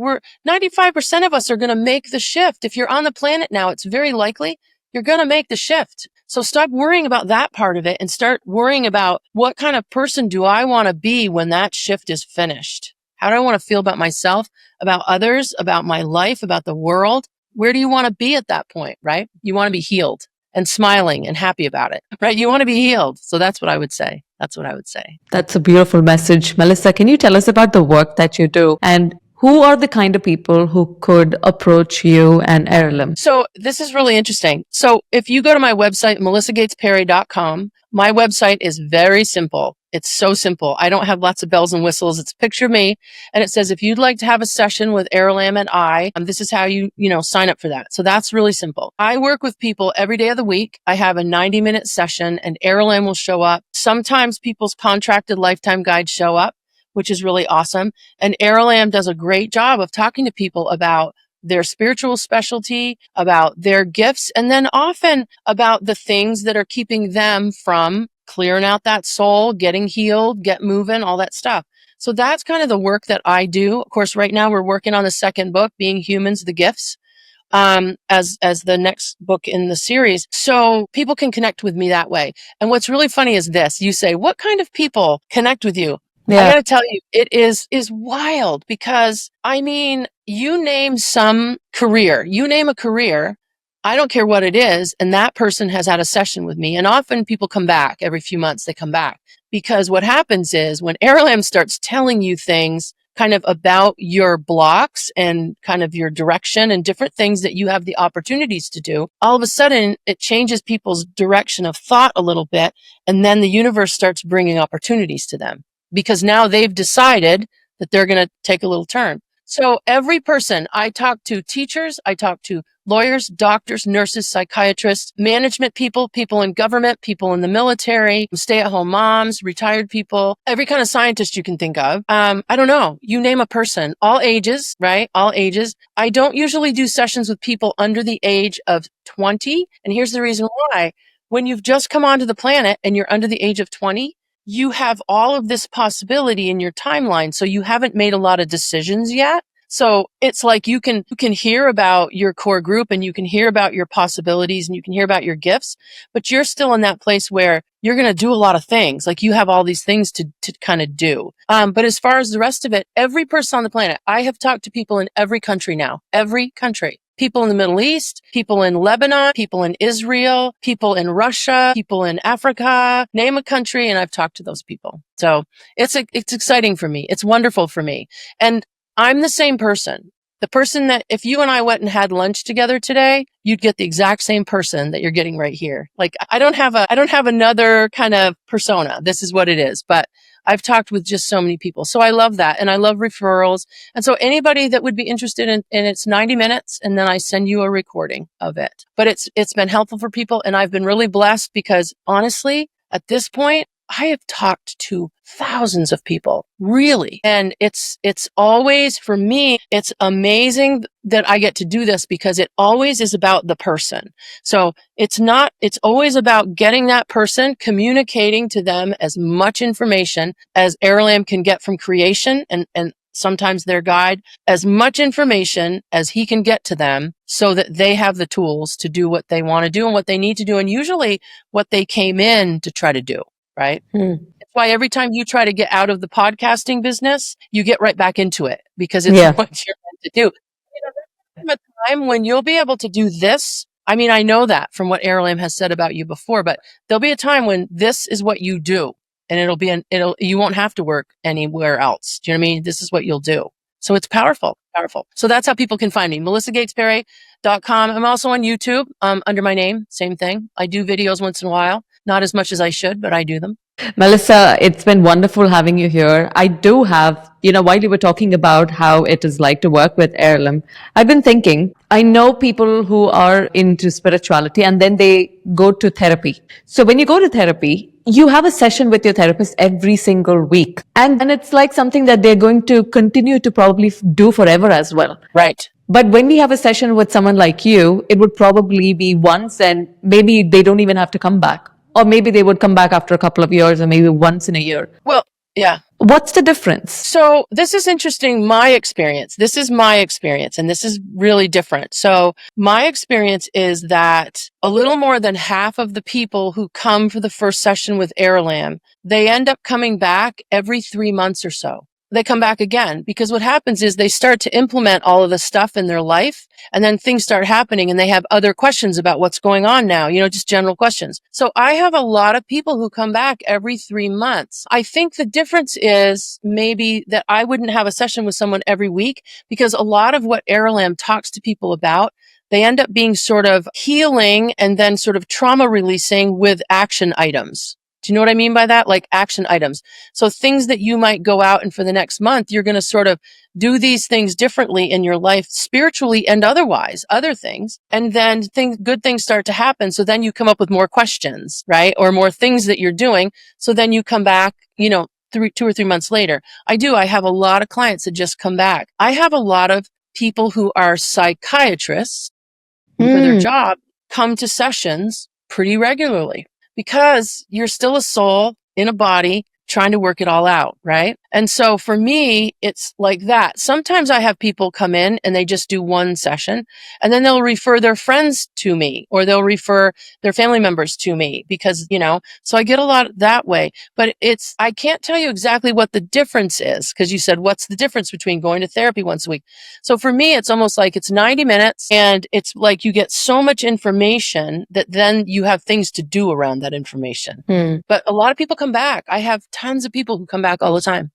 95% of us are going to make the shift. If you're on the planet now, it's very likely you're going to make the shift. So stop worrying about that part of it and start worrying about, what kind of person do I want to be when that shift is finished? How do I want to feel about myself, about others, about my life, about the world? Where do you want to be at that point, right? You want to be healed and smiling and happy about it, right? You want to be healed. So that's what I would say. That's what I would say. That's a beautiful message. Melissa, can you tell us about the work that you do, and who are the kind of people who could approach you and Aralamb? So this is really interesting. So if you go to my website, melissagatesperry.com, my website is very simple. It's so simple. I don't have lots of bells and whistles. It's a picture of me. And it says, if you'd like to have a session with Aralamb and I, this is how you sign up for that. So that's really simple. I work with people every day of the week. I have a 90-minute session and Aralamb will show up. Sometimes people's contracted lifetime guides show up, which is really awesome. And Aralamb does a great job of talking to people about their spiritual specialty, about their gifts, and then often about the things that are keeping them from clearing out that soul, getting healed, get moving, all that stuff. So that's kind of the work that I do. Of course, right now we're working on the second book, Being Humans, the Gifts, as the next book in the series. So people can connect with me that way. And what's really funny is this. You say, what kind of people connect with you? Yeah. I got to tell you, it is wild, because you name some career, you name a career, I don't care what it is, and that person has had a session with me. And often people come back every few months, they come back, because what happens is when Aralamb starts telling you things kind of about your blocks and kind of your direction and different things that you have the opportunities to do, all of a sudden it changes people's direction of thought a little bit. And then the universe starts bringing opportunities to them, because now they've decided that they're going to take a little turn. So every person I talk to, teachers, I talk to lawyers, doctors, nurses, psychiatrists, management people, people in government, people in the military, stay-at-home moms, retired people, every kind of scientist you can think of. I don't know. You name a person, all ages, right? All ages. I don't usually do sessions with people under the age of 20. And here's the reason why. When you've just come onto the planet and you're under the age of 20, you have all of this possibility in your timeline. So you haven't made a lot of decisions yet. So it's like you can hear about your core group and you can hear about your possibilities and you can hear about your gifts, but you're still in that place where you're going to do a lot of things. Like you have all these things to kind of do. But as far as the rest of it, every person on the planet, I have talked to people in every country now, every country. People in the Middle East, people in Lebanon, people in Israel, people in Russia, people in Africa, name a country, and I've talked to those people. So it's exciting for me. It's wonderful for me. And I'm the same person. The person that if you and I went and had lunch together today, you'd get the exact same person that you're getting right here. Like I don't have another kind of persona. This is what it is. But I've talked with just so many people. So I love that. And I love referrals. And so anybody that would be interested in it's 90 minutes and then I send you a recording of it. But it's been helpful for people. And I've been really blessed because honestly, at this point, I have talked to thousands of people, really. And it's always, for me, it's amazing that I get to do this because it always is about the person. So it's always about getting that person, communicating to them as much information as Aralamb can get from creation and sometimes their guide, as much information as he can get to them so that they have the tools to do what they want to do and what they need to do. And usually what they came in to try to do. Right? That's why every time you try to get out of the podcasting business, you get right back into it because it's what you're meant to do. There's a time when you'll be able to do this. I mean, I know that from what Aralamb has said about you before, but there'll be a time when this is what you do and you won't have to work anywhere else. Do you know what I mean? This is what you'll do. So it's powerful. So that's how people can find me. melissagatesperry.com. I'm also on YouTube, under my name. Same thing. I do videos once in a while. Not as much as I should, but I do them. Melissa, it's been wonderful having you here. I do have, while you were talking about how it is like to work with Aralamb, I've been thinking, I know people who are into spirituality and then they go to therapy. So when you go to therapy, you have a session with your therapist every single week. And it's like something that they're going to continue to probably do forever as well. Right. But when we have a session with someone like you, it would probably be once and maybe they don't even have to come back. Or maybe they would come back after a couple of years or maybe once in a year. Well, yeah. What's the difference? So this is interesting. My experience, this is my experience, and this is really different. So my experience is that a little more than half of the people who come for the first session with Aralamb, they end up coming back every 3 months or so. They come back again because what happens is they start to implement all of the stuff in their life, and then things start happening and they have other questions about what's going on now, just general questions. So I have a lot of people who come back every 3 months. I think the difference is maybe that I wouldn't have a session with someone every week because a lot of what Aralamb talks to people about, they end up being sort of healing and then sort of trauma releasing with action items. Do you know what I mean by that? Like action items. So things that you might go out and for the next month, you're going to sort of do these things differently in your life, spiritually and otherwise, other things. And then good things start to happen. So then you come up with more questions, right? Or more things that you're doing. So then you come back, 2 or 3 months later. I have a lot of clients that just come back. I have a lot of people who are psychiatrists for their job come to sessions pretty regularly. Because you're still a soul in a body trying to work it all out, right? And so for me, it's like that. Sometimes I have people come in and they just do one session and then they'll refer their friends to me or they'll refer their family members to me because, so I get a lot that way. But I can't tell you exactly what the difference is because you said, what's the difference between going to therapy once a week? So for me, it's almost like it's 90 minutes and it's like you get so much information that then you have things to do around that information. But a lot of people come back. I have tons of people who come back all the time.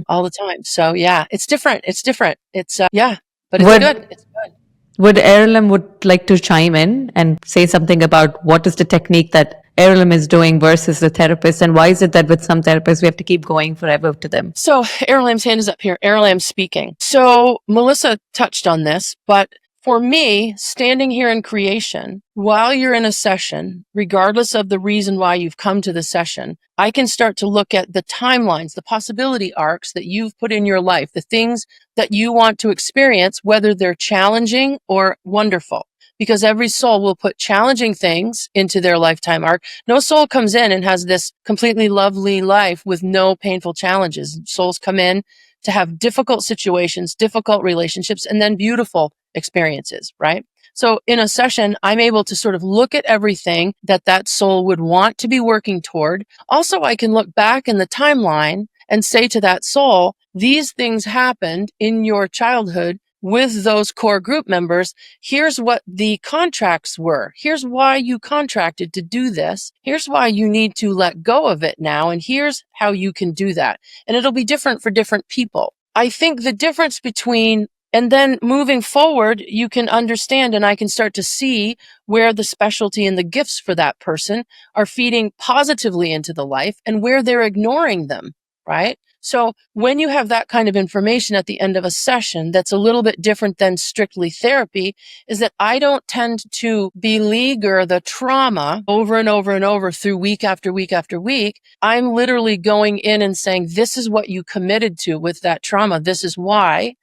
All the time. So yeah, it's different. It's but it's good. It's good. Would Aralamb would like to chime in and say something about what is the technique that Aralamb is doing versus the therapist, and why is it that with some therapists we have to keep going forever to them? So Aralamb's hand is up here. Aralamb speaking. So Melissa touched on this, but for me, standing here in creation, while you're in a session, regardless of the reason why you've come to the session, I can start to look at the timelines, the possibility arcs that you've put in your life, the things that you want to experience, whether they're challenging or wonderful. Because every soul will put challenging things into their lifetime arc. No soul comes in and has this completely lovely life with no painful challenges. Souls come in to have difficult situations, difficult relationships, and then beautiful experiences, right? So in a session, I'm able to sort of look at everything that soul would want to be working toward. Also, I can look back in the timeline and say to that soul, these things happened in your childhood with those core group members. Here's what the contracts were. Here's why you contracted to do this. Here's why you need to let go of it now. And here's how you can do that. And it'll be different for different people. I think the difference between and then moving forward, you can understand and I can start to see where the specialty and the gifts for that person are feeding positively into the life and where they're ignoring them, right? So when you have that kind of information at the end of a session that's a little bit different than strictly therapy, is that I don't tend to beleaguer the trauma over and over and over through week after week after week. I'm literally going in and saying, this is what you committed to with that trauma. This is why.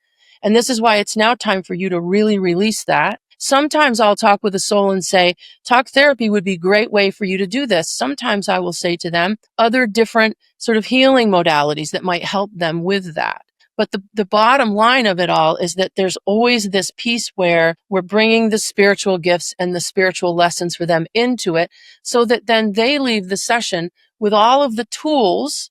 And this is why it's now time for you to really release that. Sometimes I'll talk with a soul and say, talk therapy would be a great way for you to do this. Sometimes I will say to them other different sort of healing modalities that might help them with that. But the bottom line of it all is that there's always this piece where we're bringing the spiritual gifts and the spiritual lessons for them into it so that then they leave the session with all of the tools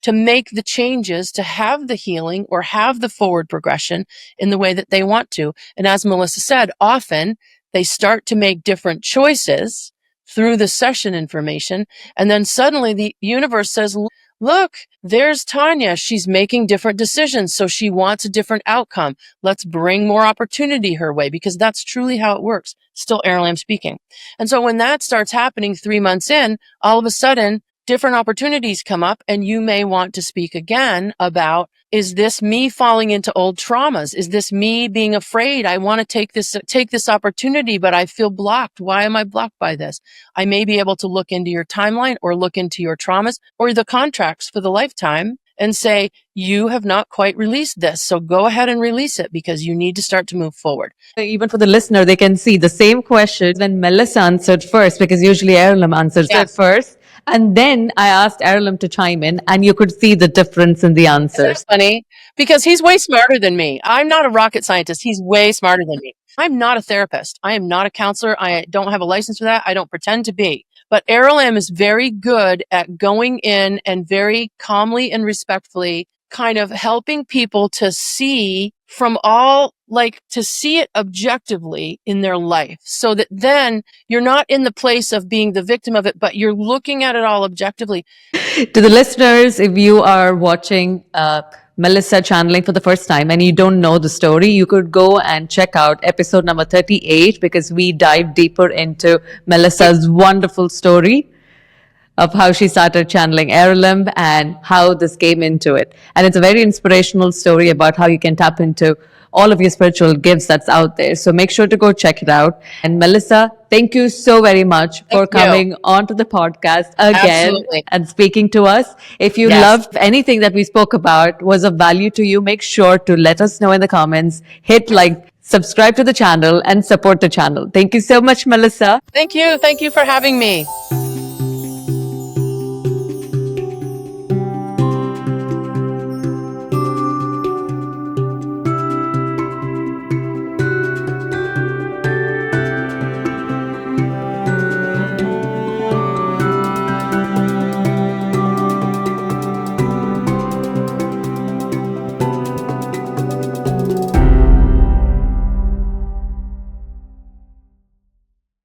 to make the changes, to have the healing or have the forward progression in the way that they want to. And as Melissa said, often they start to make different choices through the session information. And then suddenly the universe says, look, there's Tania. She's making different decisions. So she wants a different outcome. Let's bring more opportunity her way, because that's truly how it works. Still Aralamb speaking. And so when that starts happening 3 months in, all of a sudden, different opportunities come up, and you may want to speak again about, is this me falling into old traumas? Is this me being afraid? I want to take this opportunity, but I feel blocked. Why am I blocked by this? I may be able to look into your timeline or look into your traumas or the contracts for the lifetime and say, you have not quite released this. So go ahead and release it, because you need to start to move forward. Even for the listener, they can see the same question when Melissa answered first, because usually Aralamb answers it first. And then I asked Aralamb to chime in, and you could see the difference in the answers. Isn't that funny? Because he's way smarter than me. I'm not a rocket scientist. He's way smarter than me. I'm not a therapist. I am not a counselor. I don't have a license for that. I don't pretend to be. But Aralamb is very good at going in and very calmly and respectfully kind of helping people to see to see it objectively in their life, so that then you're not in the place of being the victim of it, but you're looking at it all objectively. To the listeners, if you are watching Melissa channeling for the first time and you don't know the story, you could go and check out episode number 38, because we dive deeper into Melissa's wonderful story of how she started channeling Aralamb and how this came into it. And it's a very inspirational story about how you can tap into all of your spiritual gifts that's out there. So make sure to go check it out. And Melissa, thank you so very much for coming onto the podcast again and speaking to us. If you loved anything that we spoke about was of value to you, make sure to let us know in the comments. Hit like, subscribe to the channel, and support the channel. Thank you so much, Melissa. Thank you. Thank you for having me.